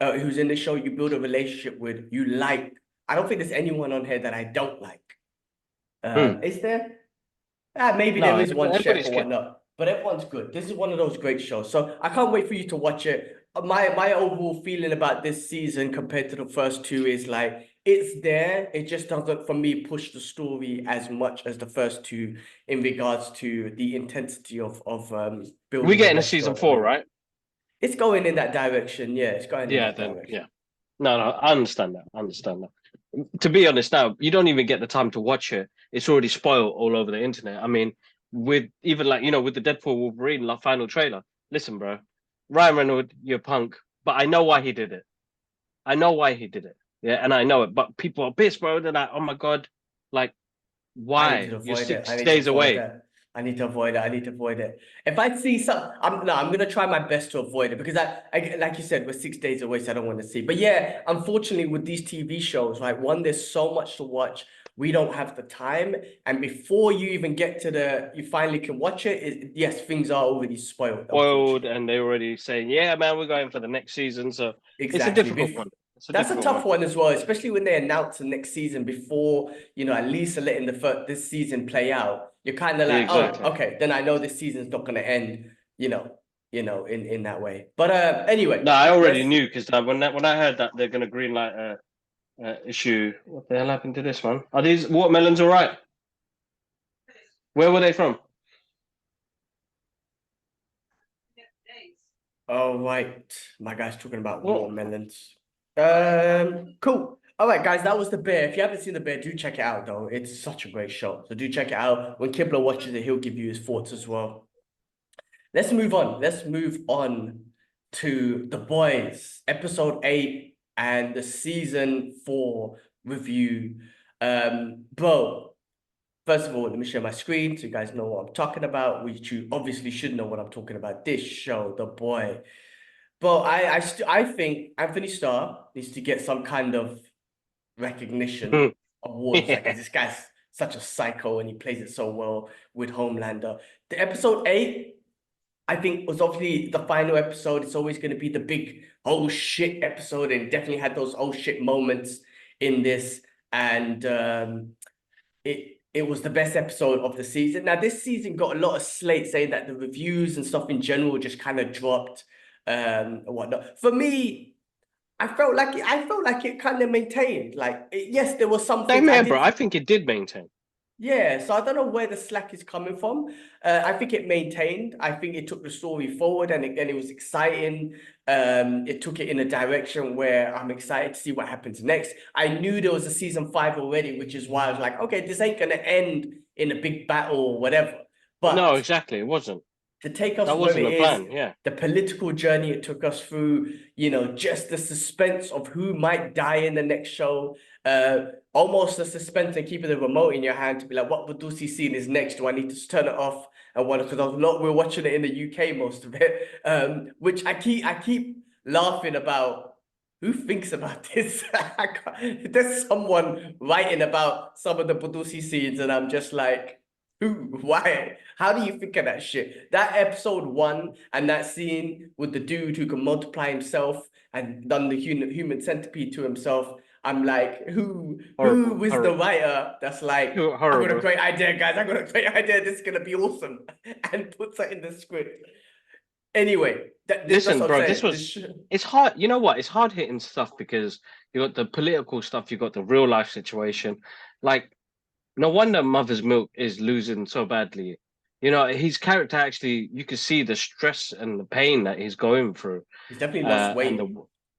who's in the show, you build a relationship with. You like. I don't think there's anyone on here that I don't like. Hmm. Is there? Maybe No, there is one chef everybody's or good. whatnot, but everyone's good. This is one of those great shows. So I can't wait for you to watch it. My overall feeling about this season compared to the first two is like it's there. It just doesn't, for me, push the story as much as the first two in regards to the intensity of We building a get into season restaurant. 4, right? It's going in that direction. Yeah, it's going in Yeah, that then direction. yeah. No, no, I understand that. I understand that. To be honest, now you don't even get the time to watch it. It's already spoiled all over the internet. I mean, with even like with the Deadpool Wolverine like, final trailer. Listen, bro, Ryan Reynolds, you're punk, but I know why he did it. I know why he did it. Yeah, and I know it. But people are pissed, bro. They're like, oh my god, like I need to why? You're avoid it. I six need to days avoid away. that. I need to avoid it. I need to avoid it. If I see some, I'm gonna try my best to avoid it because I like you said, we're 6 days away, so I don't want to see. But yeah, unfortunately, with these TV shows, right, one, there's so much to watch. We don't have the time, and before you even get to you finally can watch it. Yes, things are already spoiled, Spoiled, unfortunately. and they're already saying, yeah, man, we're going for the next season. So it's a Exactly. difficult one. It's a That's a difficult one. tough one as well, especially when they announce the next season before, at least letting this season play out. You're kind of like, oh, Exactly. okay, then I know this season's not going to end, in that way. But anyway, No, I already let's. knew because when I heard that they're going to greenlight issue, what the hell happened to this one? Are these watermelons all right? Where were they from? Oh, right. My guy's talking about Well, watermelons. Cool. All right, guys, that was The Bear. If you haven't seen The Bear, do check it out, though. It's such a great show. So do check it out. When Kibler watches it, he'll give you his thoughts as well. Let's move on. Let's move on to The Boys, episode 8 and the season 4 review. Bro, first of all, let me share my screen so you guys know what I'm talking about, which you obviously should know what I'm talking about. This show, The Boy. But I think Anthony Starr needs to get some kind of recognition, awards. Like, yeah. this guy's such a psycho and he plays it so well with Homelander. The episode 8, I think, was obviously the final episode. It's always going to be the big oh shit episode, and definitely had those oh shit moments in this. And it was the best episode of the season. Now, this season got a lot of slate saying that the reviews and stuff in general just kind of dropped and whatnot. For me, I felt like it kind of maintained. Like, yes, there were some Same things I here, bro. did. I think it did maintain. Yeah, so I don't know where the slack is coming from. I think it maintained. I think it took the story forward, and it was exciting. It took it in a direction where I'm excited to see what happens next. I knew there was a season 5 already, which is why I was like, okay, this ain't gonna end in a big battle or whatever. No, But exactly. It wasn't. to take us That where wasn't it the is, plan. Yeah. the political journey it took us through, just the suspense of who might die in the next show, almost the suspense and keeping the remote in your hand to be like, what Badusi scene is next? Do I need to turn it off? And what, because we're watching it in the UK, most of it, which I keep laughing about. Who thinks about this? There's someone writing about some of the Badusi scenes, and I'm just like, who? Why? How do you think of that shit? That episode 1 and that scene with the dude who can multiply himself and done the human centipede to himself. I'm like, who Horrible. was the Horrible. writer that's like, I got a Horrible. great idea, guys. I got a great idea. This is gonna be awesome, and puts that in the script. Anyway, that's Listen, what I'm bro, saying. This it's hard. You know what? It's hard hitting stuff because you got the political stuff, you got the real life situation. Like, no wonder Mother's Milk is losing so badly. His character actually, you can see the stress and the pain that he's going through, he's definitely lost and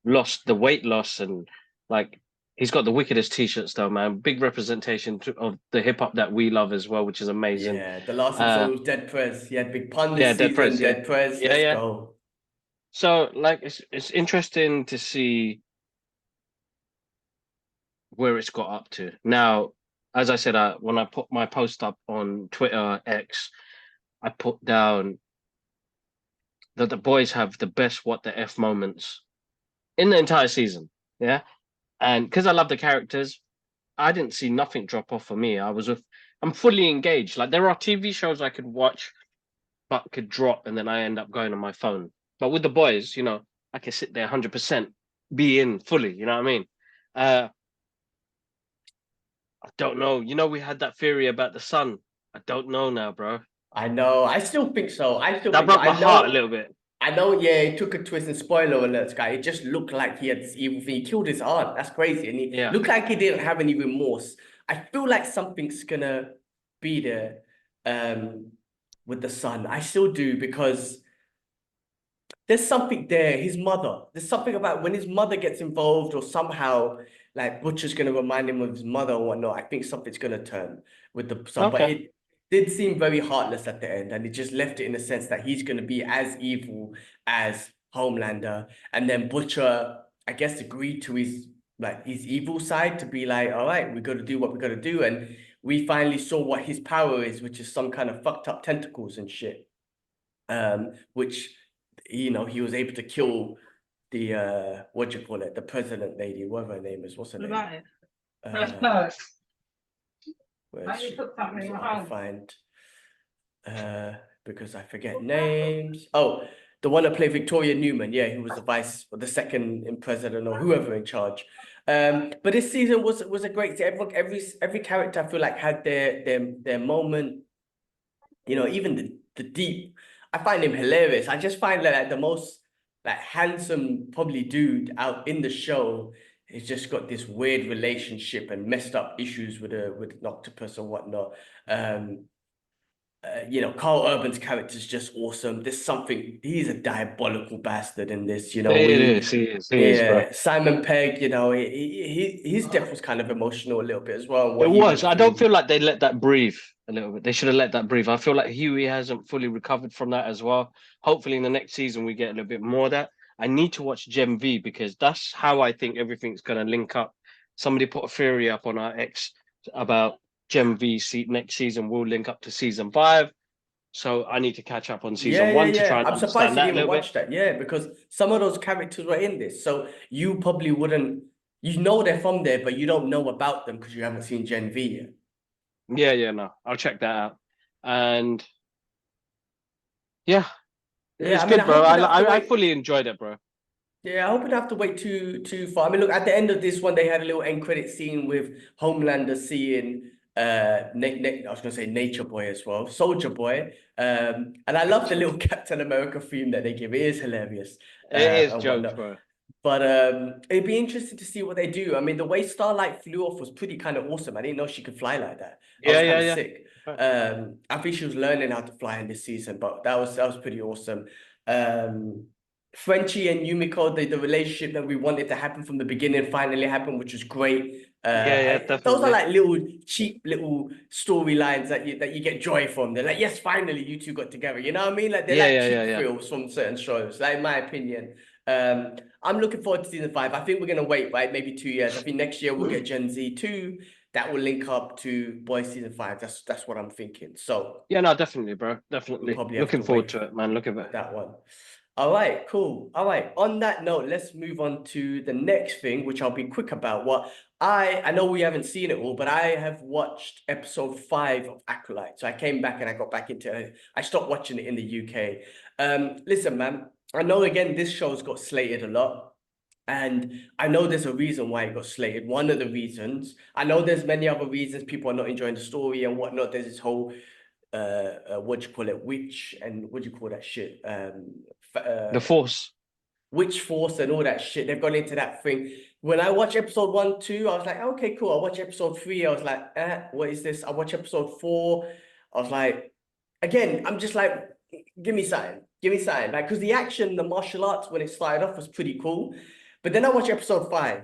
weight. the weight loss, and like he's got the wickedest t-shirts though, man. Big representation of the hip hop that we love as well, which is amazing. Yeah, the last Uh, episode was Dead Prez. He had big pun yeah, this Dead season. Prez, yeah, Dead Prez. yeah, Let's yeah. go. So like it's interesting to see. where it's got up to. Now, as I said, when I put my post up on Twitter X, I put down that the boys have the best what the F moments in the entire season. Yeah. And because I love the characters, I didn't see nothing drop off for me. I'm fully engaged. Like there are TV shows I could watch, but could drop, and then I end up going on my phone. But with the boys, I can sit there 100%, be in fully. You know what I mean? I don't know. We had that theory about the sun. I don't know now, bro. I know. I still think so. I still That think so. broke my heart a little bit. I know, yeah, it took a twist and spoiler alerts, guy. It just looked like he had this evil thing. He killed his aunt. That's crazy. And he Yeah. looked like he didn't have any remorse. I feel like something's gonna be there with the son. I still do because there's something there. His mother. There's something about when his mother gets involved or somehow like Butcher's gonna remind him of his mother or whatnot. I think something's gonna turn with the son. But Okay. it did seem very heartless at the end, and it just left it in the sense that he's gonna be as evil as Homelander. And then Butcher, I guess, agreed to his evil side to be like, all right, we gotta do what we gotta do. And we finally saw what his power is, which is some kind of fucked up tentacles and shit. Which he was able to kill the what do you call it, the president lady, whatever her name is. What's her name? About it. Uh, where Why is you she? put that in your I can hand? find because I forget names. Oh, the one that played Victoria Newman, yeah, who was the vice or the second in president or whoever in charge. But this season was a great. Every character I feel like had their moment. Even the Deep, I find him hilarious. I just find that like the most like handsome probably dude out in the show. He's just got this weird relationship and messed up issues with an octopus or whatnot. Carl Urban's character is just awesome. He's a diabolical bastard in this, He is, bro. yeah, Simon Pegg, his death was kind of emotional a little bit as well, and It what he was. went I don't through. feel like they let that breathe a little bit. They should have let that breathe. I feel like Huey hasn't fully recovered from that as well. Hopefully, in the next season, we get a little bit more of that. I need to watch Gem V because that's how I think everything's going to link up. Somebody put a theory up on our X about Gem V next season will link up to season 5. So I need to catch up on Yeah, season yeah, 1 to yeah. try and I'm surprised understand you that a didn't even little bit. watch that. Yeah, because some of those characters were in this. So you probably wouldn't, they're from there, but you don't know about them because you haven't seen Gen V yet. Yeah, no. I'll check that out. And yeah, Yeah, it's I mean, good, I bro. hope you don't have to I wait. fully enjoyed it, bro. Yeah, I hope you don't have to wait too far. I mean, look, at the end of this one, they had a little end credit scene with Homelander seeing I was gonna say Nature Boy as well, Soldier Boy. And I love the little Captain America theme that they give. It is hilarious. It is And jokes, whatnot. bro. But it'd be interesting to see what they do. I mean, the way Starlight flew off was pretty kind of awesome. I didn't know she could fly like that. I was kind of Yeah. sick. I think she was learning how to fly in this season, but that was pretty awesome. Frenchie and Yumiko, the relationship that we wanted to happen from the beginning finally happened, which was great. Yeah, Those are definitely. like little cheap little storylines that you get joy from. They're like, yes, finally you two got together. You know what I mean? Like they're like cheap Yeah. thrills from certain shows. Like in my opinion. I'm looking forward to season 5. I think we're gonna wait, right? Maybe 2 years. I think next year we'll get Gen Z 2 that will link up to Boys season 5. That's what I'm thinking. So Yeah, no, definitely, bro. we'll Definitely. probably have Looking to forward wait to it, man. Look at for it. that one. All right, cool. All right. On that note, let's move on to the next thing, which I'll be quick about. What I know we haven't seen it all, but I have watched episode 5 of Acolyte. So I came back and I got back into it. I stopped watching it in the UK. Listen, man, I know again this show's got slated a lot. And I know there's a reason why it got slated. One of the reasons, I know there's many other reasons people are not enjoying the story and whatnot. There's this whole what do you call it? Witch and what do you call that shit? The Force. Witch Force and all that shit. They've gone into that thing. When I watch episode 1, 2, I was like, okay, cool. I watch episode 3. I was like, what is this? I watch episode 4. I was like, again, I'm just like, give me something. Give me something. Like, because the action, the martial arts, when it started off was pretty cool. But then I watch episode 5.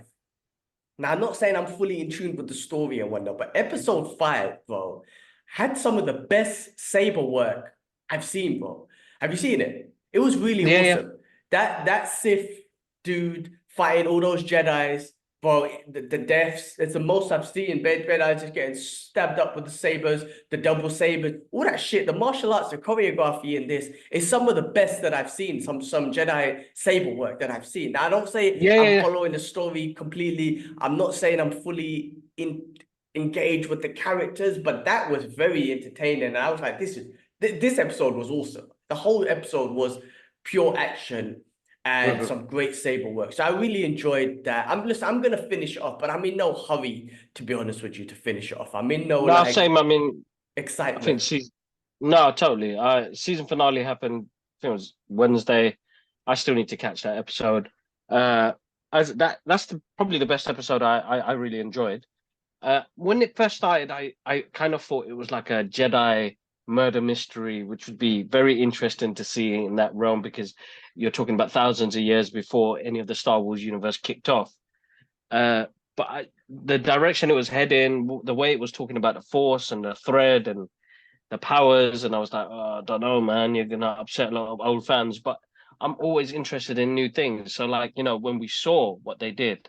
Now, I'm not saying I'm fully in tune with the story and whatnot, but episode 5, bro, had some of the best saber work I've seen, bro. Have you seen it? It was really Yeah. awesome. That Sith dude fighting all those Jedis, bro, the deaths, it's the most I've seen. Bed just getting stabbed up with the sabers, the double sabers, all that shit. The martial arts, the choreography in this is some of the best that I've seen. Some Jedi saber work that I've seen. Now, I don't say Yeah, yeah, I'm yeah. following the story completely. I'm not saying I'm fully engaged with the characters, but that was very entertaining. And I was like, this episode was awesome. The whole episode was pure action and Mhm. some great saber work. So I really enjoyed that. I'm gonna finish it off, but I'm in no hurry, to be honest with you, to finish it off. I'm in no No, like same. I mean, I think excitement. season. No, totally. Season finale happened. I think it was Wednesday. I still need to catch that episode. Uh, as that's probably the best episode I really enjoyed. When it first started, I kind of thought it was like a Jedi murder mystery, which would be very interesting to see in that realm because you're talking about thousands of years before any of the Star Wars universe kicked off. Uh, the direction it was heading, the way it was talking about the Force and the thread and the powers, and I was like, oh, I don't know, man, you're gonna upset a lot of old fans, but I'm always interested in new things. So, like, when we saw what they did,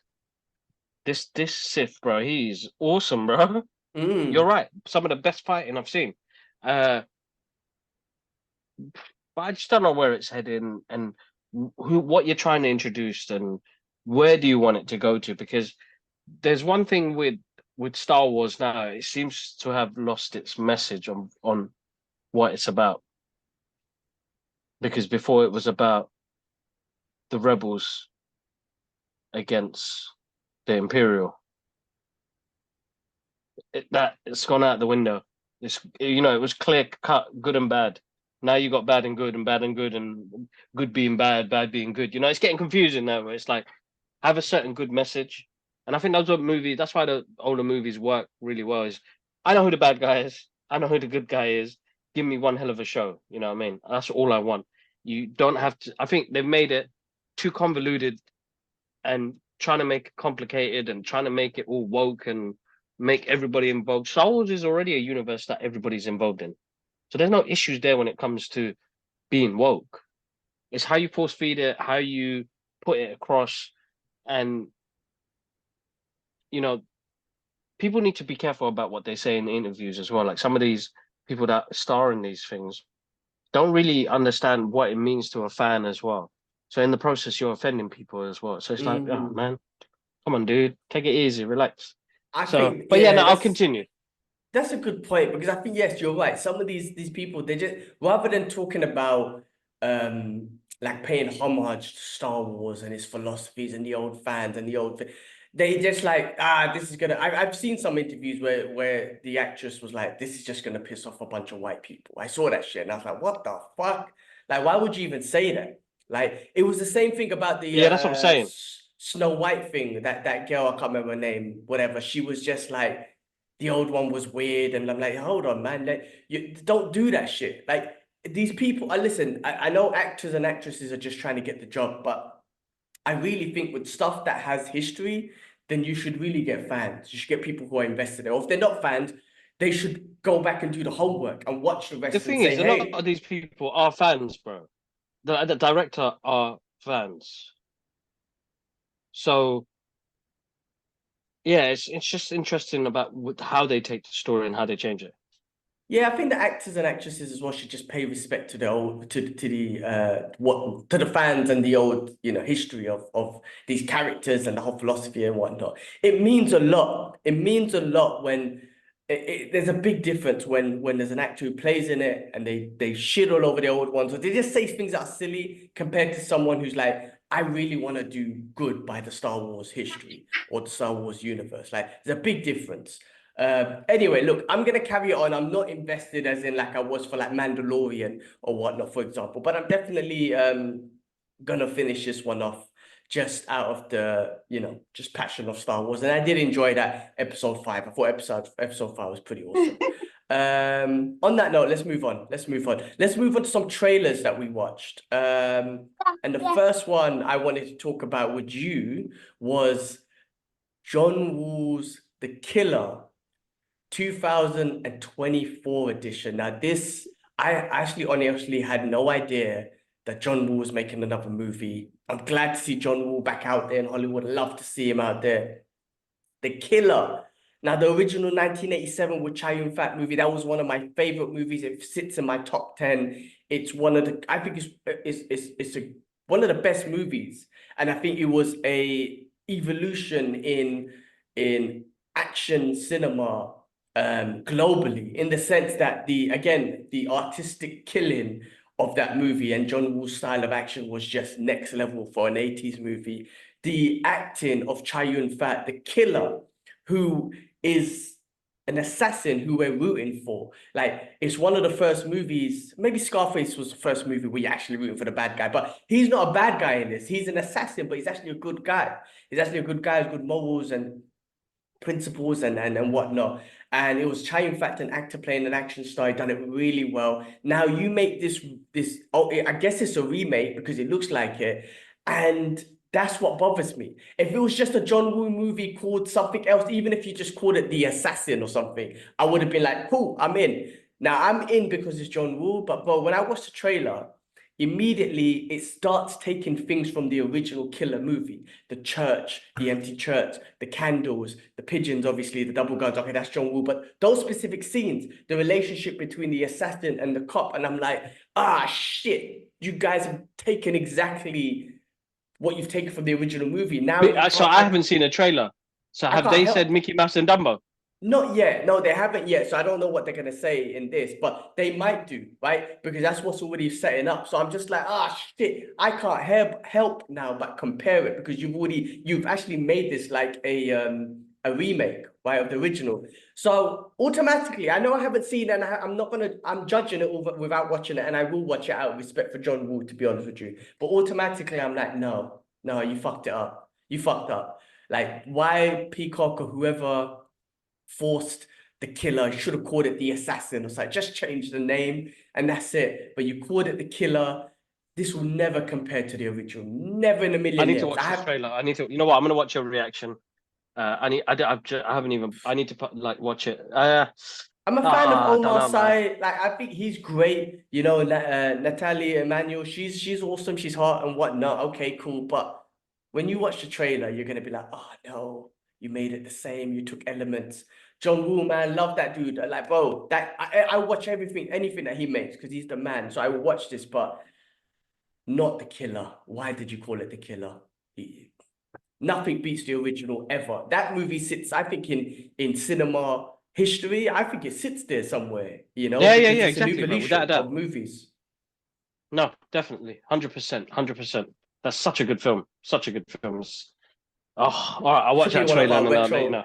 this Sith, bro, he's awesome, bro. You're Mm. right. Some of the best fighting I've seen. Uh, but I just don't know where it's heading and what you're trying to introduce and where do you want it to go to? Because there's one thing with Star Wars now, it seems to have lost its message on what it's about. Because before it was about the rebels against the Imperial. It's gone out the window. It was clear cut, good and bad. Now you got bad and good and bad and good and good being bad, bad being good. It's getting confusing now where it's like have a certain good message. And I think that's why the older movies work really well is I know who the bad guy is. I know who the good guy is. Give me one hell of a show. You know what I mean? That's all I want. You don't have to I think they've made it too convoluted and trying to make it complicated and trying to make it all woke and make everybody involved. Star Wars is already a universe that everybody's involved in. So there's no issues there when it comes to being woke. It's how you force feed it, how you put it across. And, you know, people need to be careful about what they say in interviews as well. Like some of these people that star in these things don't really understand what it means to a fan as well. So in the process, you're offending people as well. So it's like, oh Mm. man, come on, dude, take it easy, relax. I So, think, but yeah, no, yeah, I'll continue. that's a good point because I think yes, you're right. Some of these people, they just rather than talking about like paying homage to Star Wars and its philosophies and the old fans and the old they just like this is gonna. I've seen some interviews where the actress was like, this is just gonna piss off a bunch of white people. I saw that shit and I was like, what the fuck? Like, why would you even say that? Like, it was the same thing about the Yeah, that's what I'm saying. Snow White thing. That girl, I can't remember her name, whatever. She was just like the old one was weird, and I'm like, hold on, man, you don't do that shit. Like these people, I listen. I know actors and actresses are just trying to get the job, but I really think with stuff that has history, then you should really get fans. You should get people who are invested. Or if they're not fans, they should go back and do the homework and watch the The rest and thing say, is, a lot of hey, these people are fans, bro. The director are fans. So yeah, it's just interesting about how they take the story and how they change it. yeah, I think the actors and actresses as well should just pay respect to the old to the what to the fans and the old history of these characters and the whole philosophy and whatnot. It means a lot. It means a lot when there's a big difference when there's an actor who plays in it and they shit all over the old ones or they just say things that are silly compared to someone who's like, I really want to do good by the Star Wars history or the Star Wars universe. Like, there's a big difference. Anyway, look, I'm gonna carry on. I'm not invested as in like I was for like Mandalorian or whatnot, for example, but I'm definitely gonna finish this one off just out of the just passion of Star Wars. And I did enjoy that episode 5. I thought episode 5 was pretty awesome. On that note, let's move on. Let's move on. Let's move on to some trailers that we watched. And the first one I wanted to talk about with you was John Woo's The Killer 2024 edition. Now, this I actually honestly had no idea that John Woo was making another movie. I'm glad to see John Woo back out there in Hollywood. Love to see him out there. The Killer. Now, the original 1987 with Chow Yun-fat movie, that was one of my favorite movies. It sits in my top 10. It's one of the, I think one of the best movies. And I think it was a evolution in action cinema globally, in the sense that the artistic killing of that movie and John Woo's style of action was just next level for an 80s movie. The acting of Chow Yun-fat, the killer, who is an assassin who we're rooting for. Like, it's one of the first movies, maybe Scarface was the first movie where you're actually rooting for the bad guy, but he's not a bad guy in this. He's an assassin, but he's actually a good guy. He's actually a good guy with good morals and principles and whatnot. And it was Chow Yun-fat, an actor playing an action star. He done it really well. Now you make this, I guess it's a remake because it looks like it. And that's what bothers me. If it was just a John Woo movie called something else, even if you just called it The Assassin or something, I would have been like, cool, I'm in. Now I'm in because it's John Woo, but bro, when I watched the trailer, immediately it starts taking things from the original Killer movie. The church, the empty church, the candles, the pigeons, obviously, the double guns. Okay, that's John Woo. But those specific scenes, the relationship between the assassin and the cop, and I'm like, shit, you guys have taken exactly what you've taken from the original movie. Now you So can't. I haven't seen a trailer. So I have can't they help. said Mickey Mouse and Dumbo? Not yet. No, they haven't yet. So I don't know what they're gonna say in this, but they might do, right? Because that's what's already setting up. So I'm just like, shit, I can't help now but compare it because you've actually made this like a remake, right, of the original. So automatically, I know I haven't seen it, and I'm judging it over without watching it, and I will watch it out of respect for John Woo, to be honest with you. But automatically, I'm like, no, you fucked it up. You fucked up. Like, why Peacock or whoever forced the killer? You should have called it The Assassin or something. Just change the name and that's it. But you called it The Killer. This will never compare to the original. Never in a I million need to years. watch this trailer. I need to. You know what? I'm gonna watch your reaction. I haven't even. I need to watch it. I'm a fan of I don't Omar know, man. Sy. Like, I think he's great. You know, Natalie Emmanuel, she's awesome. She's hot and whatnot. Okay, cool. But when you watch the trailer, you're gonna be like, oh no, you made it the same. You took elements. John Woo, man, love that dude. Like, bro, that I watch anything that he makes because he's the man. So I will watch this, but not The Killer. Why did you call it The Killer? Nothing beats the original ever. That movie sits, I think, in cinema history. I think it sits there somewhere, because it's an Exactly, bro. Without a evolution doubt. of movies. No, definitely, 100%, 100%. That's such a good film. Such a good film. Oh, all right. I'll watch Should be that one of trailer our and then I'll let you know.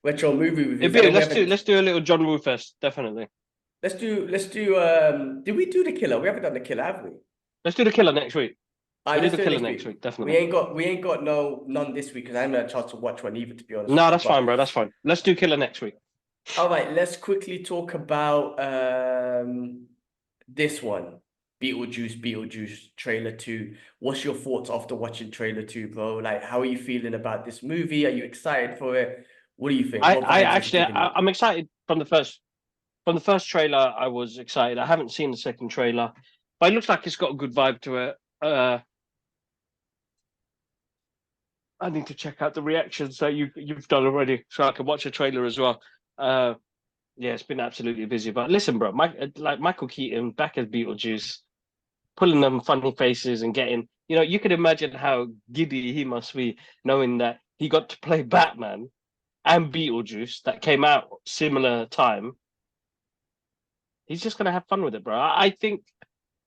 retro movie reviews. It'd I be, know we haven't. let's do a little John Woo fest. Definitely. Let's do did we do The Killer? We haven't done The Killer, have we? Let's do the killer next week. All right, We'll do let's the do it killer next next week. week. Definitely. We ain't got none this week because I haven't had a chance to watch one either, to be honest with No, you. that's fine, But bro. That's fine. Let's do killer next week. all right, let's quickly talk about this one. Beetlejuice trailer 2. What's your thoughts after watching trailer 2, bro? Like, how are you feeling about this movie? Are you excited for it? What do you think? What I vibes is it actually, giving you? I'm excited from the first trailer. I was excited. I haven't seen the second trailer, but it looks like it's got a good vibe to it. I need to check out the reactions that you've done already, so I can watch the trailer as well. Yeah, it's been absolutely busy. But listen, bro, like Michael Keaton back as Beetlejuice, pulling them funny faces and getting, you could imagine how giddy he must be knowing that he got to play Batman and Beetlejuice that came out similar time. He's just gonna have fun with it, bro. I think,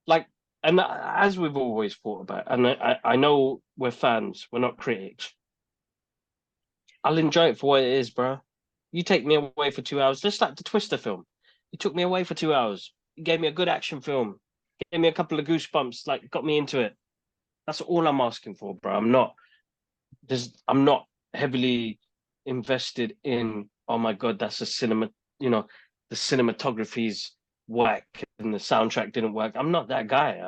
like, and as we've always thought about, and I know we're fans, we're not critics. I'll enjoy it for what it is, bro. You take me away for 2 hours, just like the Twister film. You took me away for 2 hours. You gave me a good action film. Gave me a couple of goosebumps, like got me into it. That's all I'm asking for, bro. I'm not heavily invested in, oh my god, that's a cinema, the cinematography's whack and the soundtrack didn't work. I'm not that guy.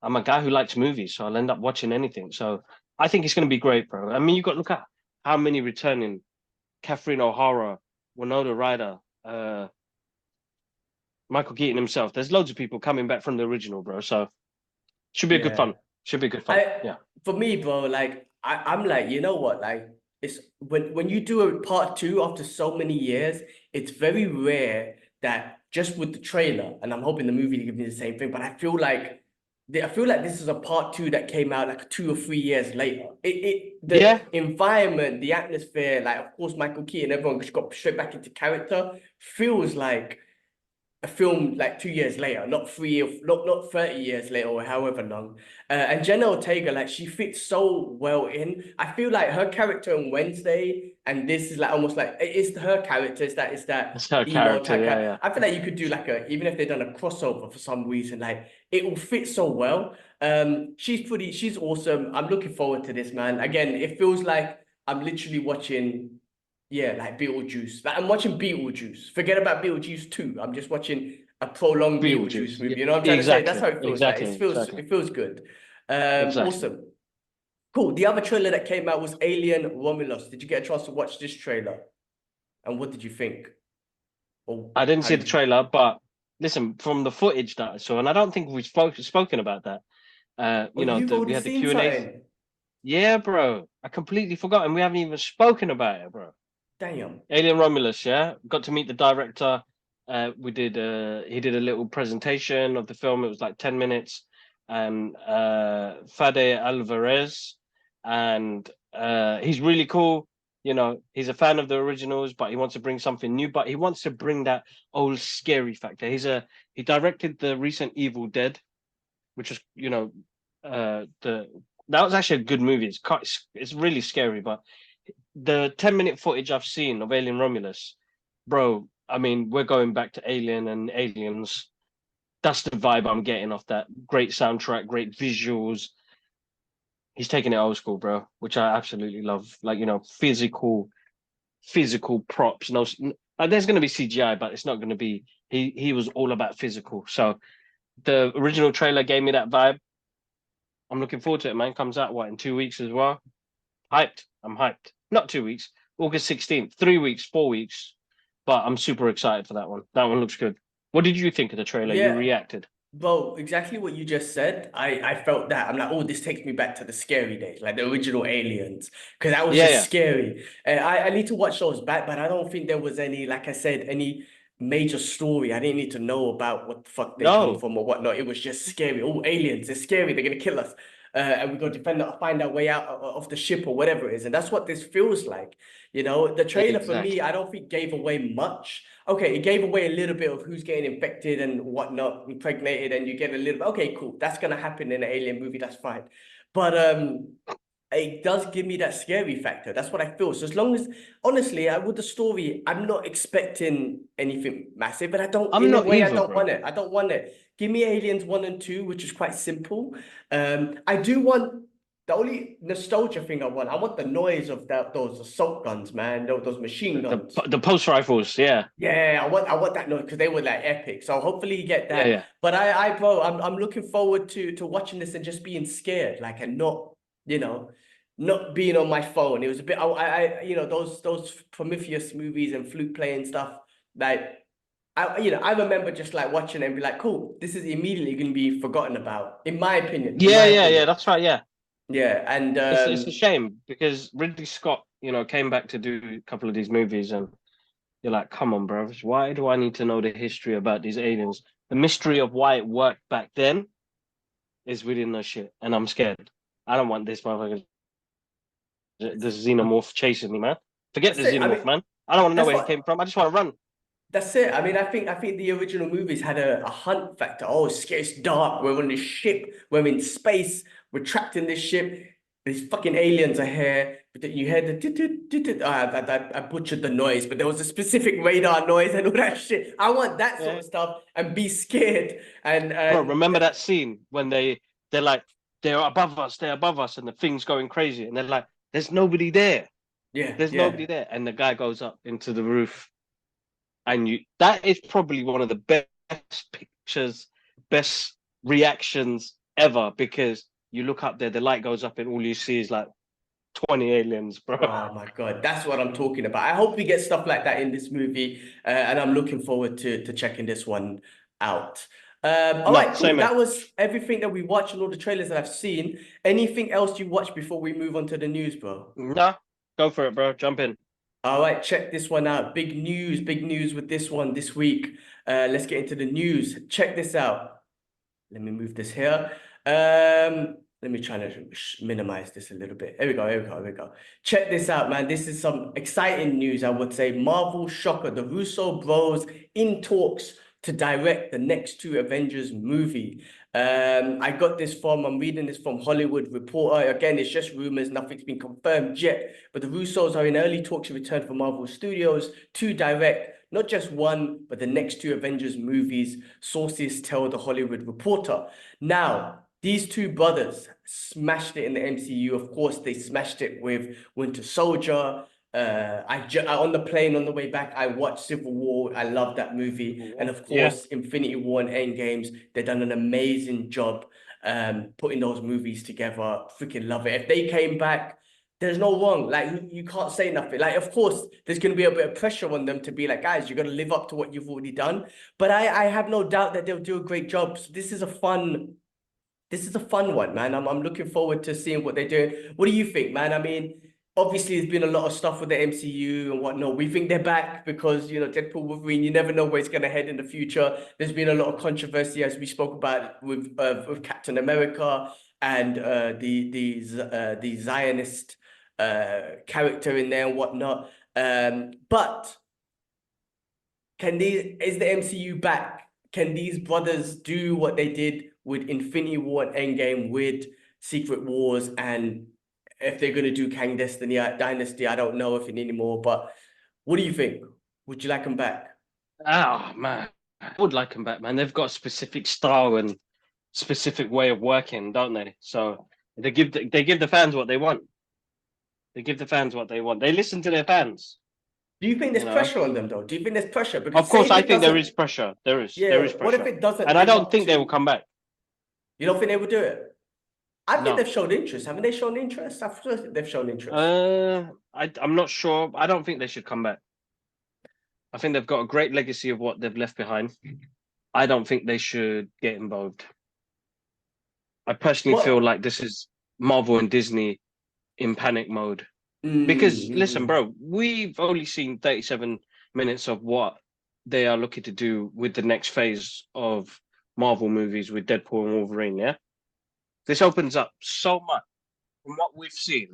I'm a guy who likes movies, so I'll end up watching anything. So I think it's gonna be great, bro. I mean, you got to look at how many returning: Catherine O'Hara, Winona Ryder, Michael Keaton himself. There's loads of people coming back from the original, bro. So Should be a good Yeah. fun. Should be good fun. Yeah. For me, bro, like I'm like, you know what? Like it's when you do a part two after so many years, it's very rare that just with the trailer, and I'm hoping the movie gives me the same thing, but I feel like this is a part two that came out like 2 or 3 years later. The Yeah. environment, the atmosphere, like of course Michael Keaton, everyone just got straight back into character, feels like a film like 2 years later, not 3 or not 30 years later or however long. And Jenna Ortega, like she fits so well in. I feel like her character on Wednesday, and this is like almost like it's her character. It's that It's her emo character. type. Yeah. Yeah. I feel like you could do like even if they've done a crossover for some reason, like it will fit so well. She's awesome. I'm looking forward to this, man. Again, it feels like I'm literally watching. Yeah, like Beetlejuice. Like I'm watching Beetlejuice. Forget about Beetlejuice 2. I'm just watching a prolonged Beetlejuice Beetlejuice. Yeah. movie. You know what I'm trying to say? That's Exactly. how it feels like. Exactly. Exactly. It feels good. Exactly. Awesome. Cool. The other trailer that came out was Alien Romulus. Did you get a chance to watch this trailer? And what did you think? Or I didn't how see the did you... trailer, but listen, from the footage that I saw, and I don't think we've spoken about that. Oh, you've We already had the seen Q&A. something. Yeah, bro. I completely forgot, and we haven't even spoken about it, bro. Damn. Alien Romulus, yeah. Got to meet the director. We did. He did a little presentation of the film. It was like 10 minutes, and Fade Alvarez, and he's really cool. You know, he's a fan of the originals, but he wants to bring something new. But he wants to bring that old scary factor. He directed the recent Evil Dead, which was the that was actually a good movie. It's really scary, but the 10-minute footage I've seen of Alien Romulus, bro, I mean, we're going back to Alien and Aliens. That's the vibe I'm getting off that. Great soundtrack, great visuals. He's taking it old school, bro, which I absolutely love. Like, physical props. No, like, there's going to be CGI, but it's not going to be. He was all about physical. So the original trailer gave me that vibe. I'm looking forward to it, man. Comes out in 2 weeks as well. Hyped. I'm hyped. Not 2 weeks. August 16th. 3 weeks, 4 weeks. But I'm super excited for that one. That one looks good. What did you think of the trailer? You Yeah, reacted. bro, exactly what you just said. I felt that. I'm like, oh, this takes me back to the scary days, like the original Aliens, because that was Yeah, just yeah. scary. I need to watch those back, but I don't think there was any, like I said, any major story. I didn't need to know about what the fuck they come No, from or whatnot. It was just scary. Oh, aliens, they're scary. They're gonna kill us. And we got to find our way out of the ship or whatever it is. And that's what this feels like. You know, the trailer for me, exactly. I don't think gave away much. Okay, it gave away a little bit of who's getting infected and whatnot, impregnated, and you get a little bit. Okay, cool. That's gonna happen in an alien movie. That's fine. But it does give me that scary factor. That's what I feel. So as long as, honestly, with the story, I'm not expecting anything massive, but I don't. I'm In a not way, I either, don't bro. want it. I don't want it. Give me Aliens 1 and 2, which is quite simple. I do want the only nostalgia thing I want. I want the noise of those assault guns, man. Those machine guns. The post rifles, yeah. Yeah, I want that noise because they were like epic. So hopefully you get Yeah, that. yeah. But bro, I'm looking forward to watching this and just being scared, like, and not, you know, not being on my phone. It was a bit, those Prometheus movies and flute playing stuff. Like, I remember just like watching it and be like, cool, this is immediately going to be forgotten about, in my opinion. In Yeah, my yeah, yeah. opinion, That's right. Yeah. yeah, and It's a shame because Ridley Scott, came back to do a couple of these movies, and you're like, come on, bro. Why do I need to know the history about these aliens? The mystery of why it worked back then is within the shit, and I'm scared. I don't want this motherfucker, the xenomorph chasing me, man. Forget the that's it. I xenomorph, mean, man. I don't want to know that's where he came what. from. I just want to run. That's it. I mean, I think the original movies had a hunt factor. Oh, it's scary, it's dark. We're on this ship. We're in space. We're trapped in this ship. These fucking aliens are here. But then you hear the I butchered the noise, but there was a specific radar noise and all that shit. I want that sort Yeah. of stuff and be scared. And Bro, remember that scene when they're like, they're above us, and the thing's going crazy, and they're like, there's nobody there. yeah, There's yeah. nobody there. And the guy goes up into the roof, and that is probably one of the best pictures, best reactions ever, because you look up there, the light goes up, and all you see is like 20 aliens, bro. Oh my God, that's what I'm talking about. I hope we get stuff like that in this movie, and I'm looking forward to checking this one out. All No, right, cool. same here. That was everything that we watched and all the trailers that I've seen. Anything else you watched before we move on to the news, bro? Nah, go for it, bro. Jump in. All right, check this one out. Big news with this one this week. Let's get into the news. Check this out. Let me move this here. Let me try to minimize this a little bit. Here we go, here we go, here we go. Check this out, man. This is some exciting news, I would say. Marvel shocker. The Russo Bros in talks to direct the next two Avengers movie. I'm reading this from Hollywood Reporter. Again, it's just rumors, nothing's been confirmed yet. But the Russos are in early talks to return for Marvel Studios to direct not just one, but the next two Avengers movies, sources tell the Hollywood Reporter. Now, these two brothers smashed it in the MCU. Of course, they smashed it with Winter Soldier. On the plane on the way back, I watched Civil War. I love that movie. And of course, Infinity War and Endgames, they've done an amazing job putting those movies together. Freaking love it. If they came back, there's no wrong. Like, you can't say nothing. Like, of course, there's going to be a bit of pressure on them to be like, guys, you're going to live up to what you've already done. But I have no doubt that they'll do a great job. So this is a fun one, man. I'm looking forward to seeing what they're doing. What do you think, man? I mean, obviously, there's been a lot of stuff with the MCU and whatnot. We think they're back because, you know, Deadpool, Wolverine, you never know where it's going to head in the future. There's been a lot of controversy, as we spoke about with Captain America and the Zionist character in there and whatnot. But is the MCU back? Can these brothers do what they did with Infinity War and Endgame, with Secret Wars, and if they're gonna do Kang Dynasty, I don't know if anymore. But what do you think? Would you like them back? Oh man, I would like them back, man. They've got a specific style and specific way of working, don't they? So they give the fans what they want. They give the fans what they want. They listen to their fans. Do you think there's pressure on them though? Do you think there's pressure? Because of course, I think there is pressure. There is pressure. What if it doesn't? And I don't think they will come back. You don't think they will do it? I think they've shown interest. Haven't they shown interest? I feel like they've shown interest. I'm not sure. I don't think they should come back. I think they've got a great legacy of what they've left behind. I don't think they should get involved. I personally feel like this is Marvel and Disney in panic mode. Because listen, bro, we've only seen 37 minutes of what they are looking to do with the next phase of Marvel movies with Deadpool and Wolverine. Yeah, this opens up so much from what we've seen.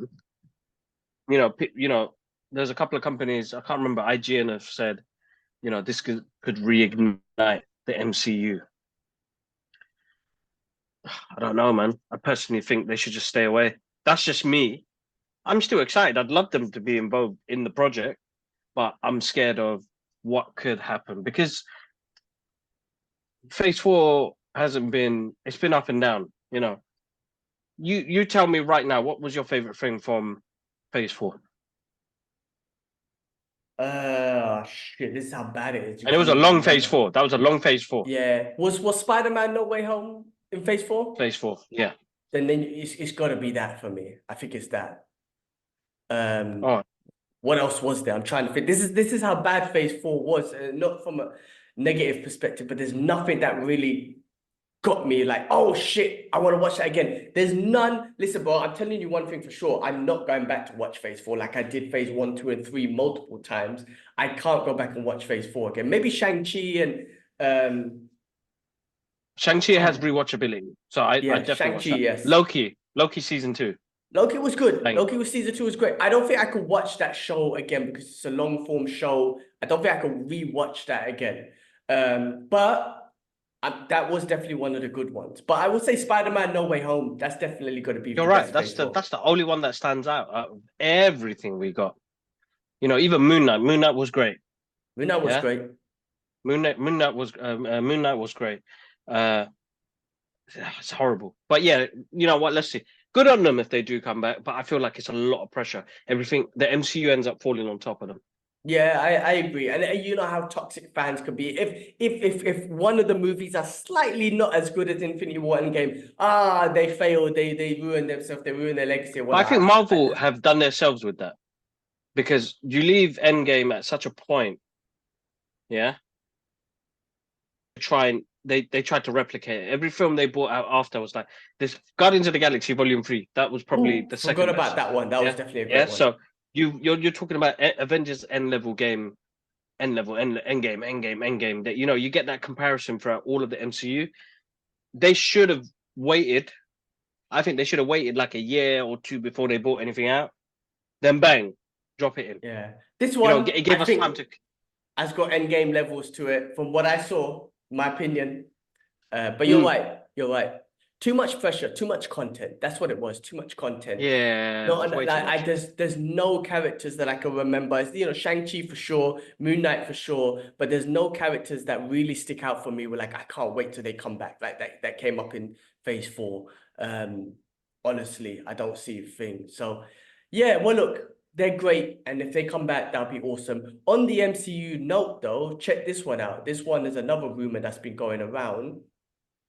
You know, there's a couple of companies, I can't remember, IGN have said, you know, this could reignite the MCU. I don't know, man. I personally think they should just stay away. That's just me. I'm still excited. I'd love them to be involved in the project, but I'm scared of what could happen because Phase 4 hasn't been, it's been up and down, you know. You tell me right now, what was your favorite thing from Phase 4? Shit, this is how bad it is. And it was a long Phase 4. That was a long Phase 4. Yeah. Was Spider-Man No Way Home in Phase 4? Phase 4, yeah. Then it's got to be that for me. I think it's that. What else was there? I'm trying to think. This is how bad Phase 4 was. Not from a negative perspective, but there's nothing that really got me like, oh shit, I want to watch that again. There's none. Listen, bro, I'm telling you one thing for sure. I'm not going back to watch Phase 4 like I did Phase 1, 2, and 3 multiple times. I can't go back and watch Phase 4 again. Maybe Shang-Chi and Shang-Chi has rewatchability. So I definitely watch that. Yes. Loki season 2. Loki was good. Loki was season 2 was great. I don't think I could watch that show again because it's a long form show. I don't think I could rewatch that again. But that was definitely one of the good ones. But I would say Spider-Man No Way Home. That's definitely going to be. You're right. That's the only one that stands out of everything we got. You know, even Moon Knight. Moon Knight was great. Moon Knight was great. Moon Knight was great. It's horrible. But yeah, you know what? Let's see. Good on them if they do come back, but I feel like it's a lot of pressure. Everything, the MCU ends up falling on top of them. Yeah, I agree. And you know how toxic fans could be. If one of the movies are slightly not as good as Infinity War Endgame, they failed, they ruined themselves, they ruined their legacy. I think Marvel have done themselves with that. Because you leave Endgame at such a point, yeah? Try and they tried to replicate it. Every film they brought out after was like this. Guardians of the Galaxy Volume 3. That was probably Oh, the forgot second about best. that one. That was Yeah, definitely a yeah. great one. So you're talking about Avengers end level game, end game. That you get that comparison throughout all of the MCU. They should have waited. I think they should have waited like a year or two before they brought anything out. Then bang, drop it in. Yeah. This It one, I gave us time think, to. has got end game levels to it from what I saw, my opinion. But you're Mm, right. You're right. Too much pressure, too much content. That's what it was. Too much content. yeah, it No, was way like too I much. there's no characters that I can remember. It's, Shang-Chi for sure, Moon Knight for sure, but there's no characters that really stick out for me. Where like I can't wait till they come back. Like that came up in Phase 4. Um, Honestly, I don't see a thing. So yeah, well look, they're great, and if they come back, that'll be awesome. On the MCU note, though, check this one out. This one is another rumor that's been going around,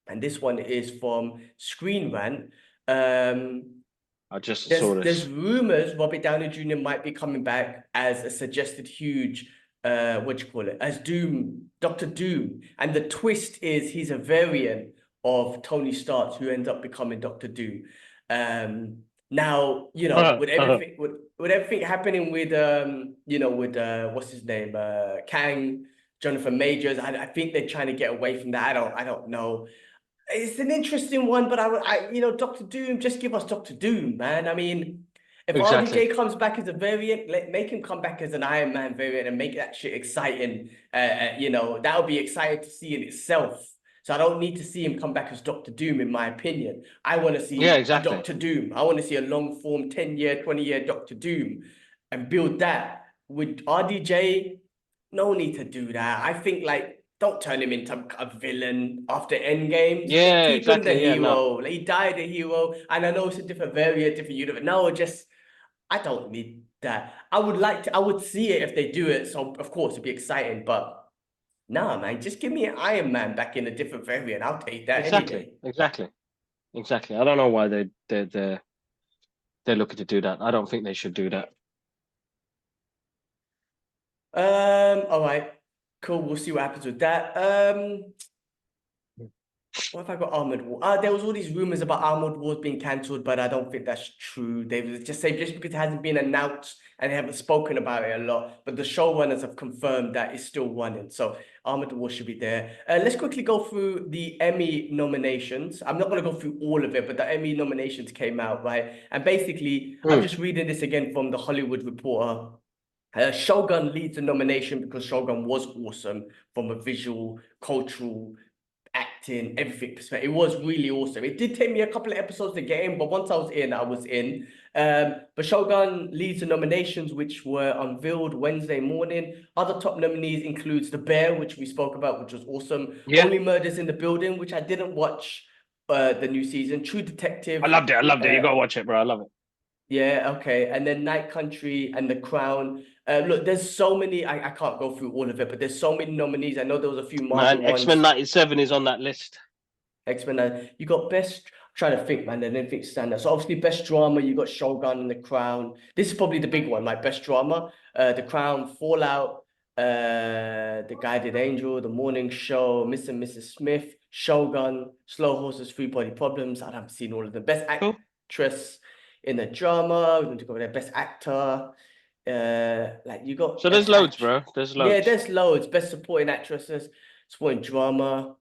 and this one is from Screen Rant. Um, I just saw there's this. rumors Robert Downey Jr. might be coming back as a suggested huge what do you call it, as Doom, Doctor Doom, and the twist is he's a variant of Tony Stark who ends up becoming Doctor Doom. Now with everything with everything happening with with what's his name, Kang, Jonathan Majors, I think they're trying to get away from that. I don't know. It's an interesting one, but Doctor Doom, just give us Doctor Doom, man. I mean, if Exactly. RDJ comes back as a variant, make him come back as an Iron Man variant and make that shit exciting. That would be exciting to see in itself. So I don't need to see him come back as Doctor Doom, in my opinion. I want to Yeah, see a exactly. Doctor Doom. I want to see a long form 10-year, 20-year Doctor Doom and build that. With RDJ, no need to do that. I think don't turn him into a villain after Endgames. Yeah, Keep him the exactly. Yeah, no, hero. Like, he died a hero, and I know it's a different variant, different universe. No, just I don't need that. I would see it if they do it. So of course it'd be exciting, but nah, man, just give me an Iron Man back in a different variant. I'll take that any exactly, day. exactly, exactly. I don't know why they're looking to do that. I don't think they should do that. All right, cool. We'll see what happens with that. What if I got Armored War? There was all these rumors about Armored Wars being cancelled, but I don't think that's true. They was just say just because it hasn't been announced and they haven't spoken about it a lot, but the showrunners have confirmed that it's still running. So Armored War should be there. Let's quickly go through the Emmy nominations. I'm not going to go through all of it, but the Emmy nominations came out, right? And basically, I'm Mm. just reading this again from the Hollywood Reporter. Shogun leads the nomination because Shogun was awesome from a visual, cultural, acting, everything perspective. It was really awesome. It did take me a couple of episodes to get in, but once I was in. But Shogun leads the nominations, which were unveiled Wednesday morning. Other top nominees includes The Bear, which we spoke about, which was awesome. Yeah, Only Murders in the Building, which I didn't watch the new season. True I Detective. loved it. I loved it. You Uh, gotta watch it, bro. I love it. yeah, okay. And then Night Country and The Crown. Look, there's so many. I can't go through all of it, but there's so many nominees. I know there was a few Man, Marvel X-Men ones. '97 is on that list. X-Men. You got best. I'm trying to think, man. I didn't think stand out. So obviously, best drama. You got Shogun and The Crown. This is probably the big one, like best drama. The Crown, Fallout, The Guided Angel, The Morning Show, Mr. and Mrs. Smith, Shogun, Slow Horses, Three Body Problems. I haven't seen all of them. Best Cool. actress in a drama. We're going to go with their best actor. Like you got So there's best loads, act. bro. There's Yeah, loads. there's loads. Best supporting actresses, supporting drama,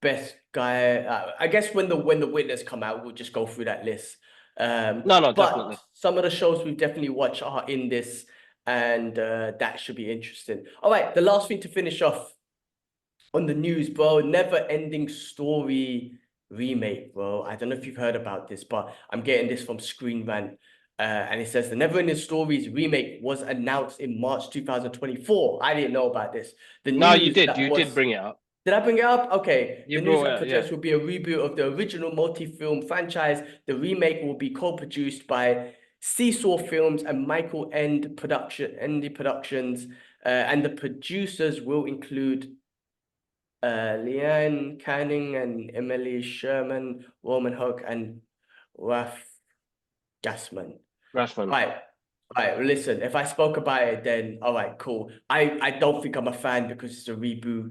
best guy. I guess when the winners come out, we'll just go through that list. No, no, But definitely. some of the shows we've definitely watched are in this, and that should be interesting. All right, the last thing to finish off on the news, bro. Never Ending Story remake, bro. I don't know if you've heard about this, but I'm getting this from Screen Rant. And it says the Neverending Stories remake was announced in March 2024. I didn't know about this. The No, you news did. that You did was bring it up. Did I bring it up? Okay. You The news brought that it up, yeah. suggests will be a reboot of the original multi-film franchise. The remake will be co-produced by Seesaw Films and Michael Endy Productions, and the producers will include Leanne Canning and Emily Sherman, Roman Hook, and Raf Gassman. Rashman. Right. Right. Listen, if I spoke about it, then all right, cool. I don't think I'm a fan because it's a reboot.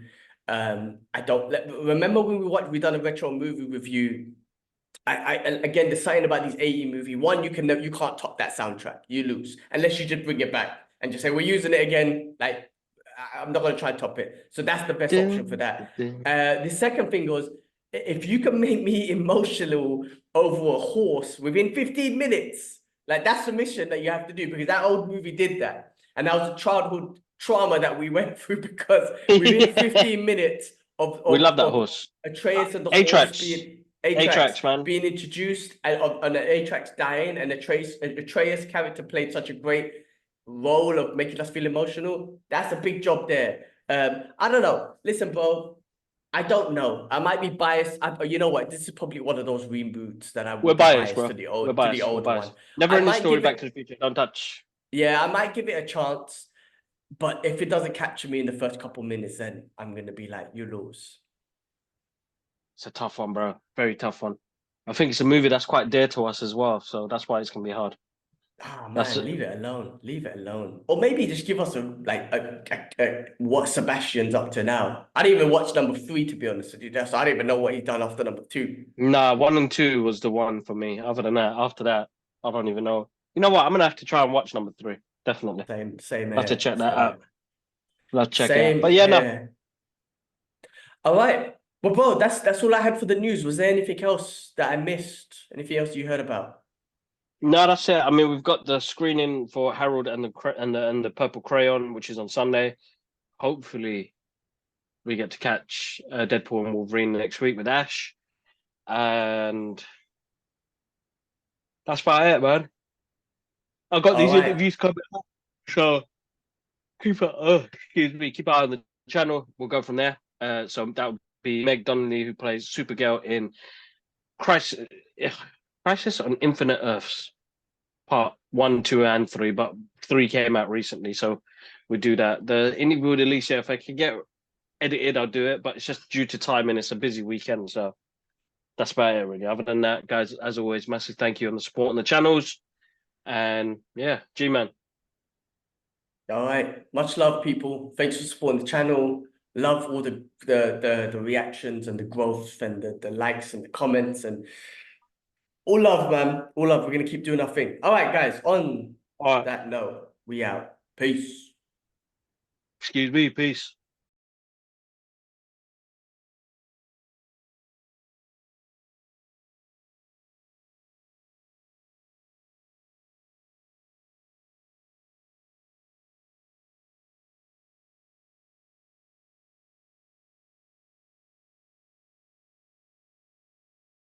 I don't remember when we done a retro movie review. Again, there's something about these 80 movie. One, you can't top that soundtrack. You lose unless you just bring it back and just say we're using it again. Like I'm not gonna try and top it. So that's the best option for that. The second thing was if you can make me emotional over a horse within 15 minutes, like that's the mission that you have to do because that old movie did that, and that was a childhood trauma that we went through because within 15 minutes of We love that of horse. Atreus and the horse A-Tracks. being A-Tracks, man. being introduced and Atrax dying and Atreus character played such a great role of making us feel emotional. That's a big job there. I don't know. Listen, bro, I don't know. I might be biased. You know what? This is probably one of those reboots that I We're would be biased, biased bro. to the We're older one. biased. I NeverEnding might Story, give Back to it, the Future. Don't touch. yeah, I might give it a chance. But if it doesn't capture me in the first couple minutes, then I'm gonna be like, you lose. It's a tough one, bro. Very tough one. I think it's a movie that's quite dear to us as well, so that's why it's gonna be hard. Ah That's man, leave it alone. Leave it alone. Or maybe just give us what Sebastian's up to now. I didn't even watch number 3 to be honest with you. So I don't even know what he's done after number 2. Nah, 1 and 2 was the one for me. Other than that, after that, I don't even know. You know what? I'm gonna have to try and watch number 3. Definitely. Same I'll have to here. check that Same out. here. I'll have to check it out. Same But yeah, no. here. All right. Well, bro, that's all I had for the news. Was there anything else that I missed? Anything else you heard about? No, that's it. I mean, we've got the screening for Harold and the Purple Crayon, which is on Sunday. Hopefully, we get to catch Deadpool and Wolverine next week with Ash, and that's about it, man. I've got All these right. interviews coming up, so keep it. Excuse me. Keep an eye on the channel. We'll go from there. So that would be Meg Donnelly, who plays Supergirl in Crisis, Crisis on Infinite Earths, part 1, 2, and 3. But 3 came out recently, so we do that. The interview with Alicia, if I can get edited, I'll do it. But it's just due to time, and it's a busy weekend, so that's about it, really. Other than that, guys, as always, massive thank you on the support on the channels. And yeah, G-Man. All right. Much love, people. Thanks for supporting the channel. Love all the reactions and the growth and the likes and the comments and all love, man. All love. We're gonna keep doing our thing. All right, guys. On All right. that note, we out. Peace. Excuse me. Peace.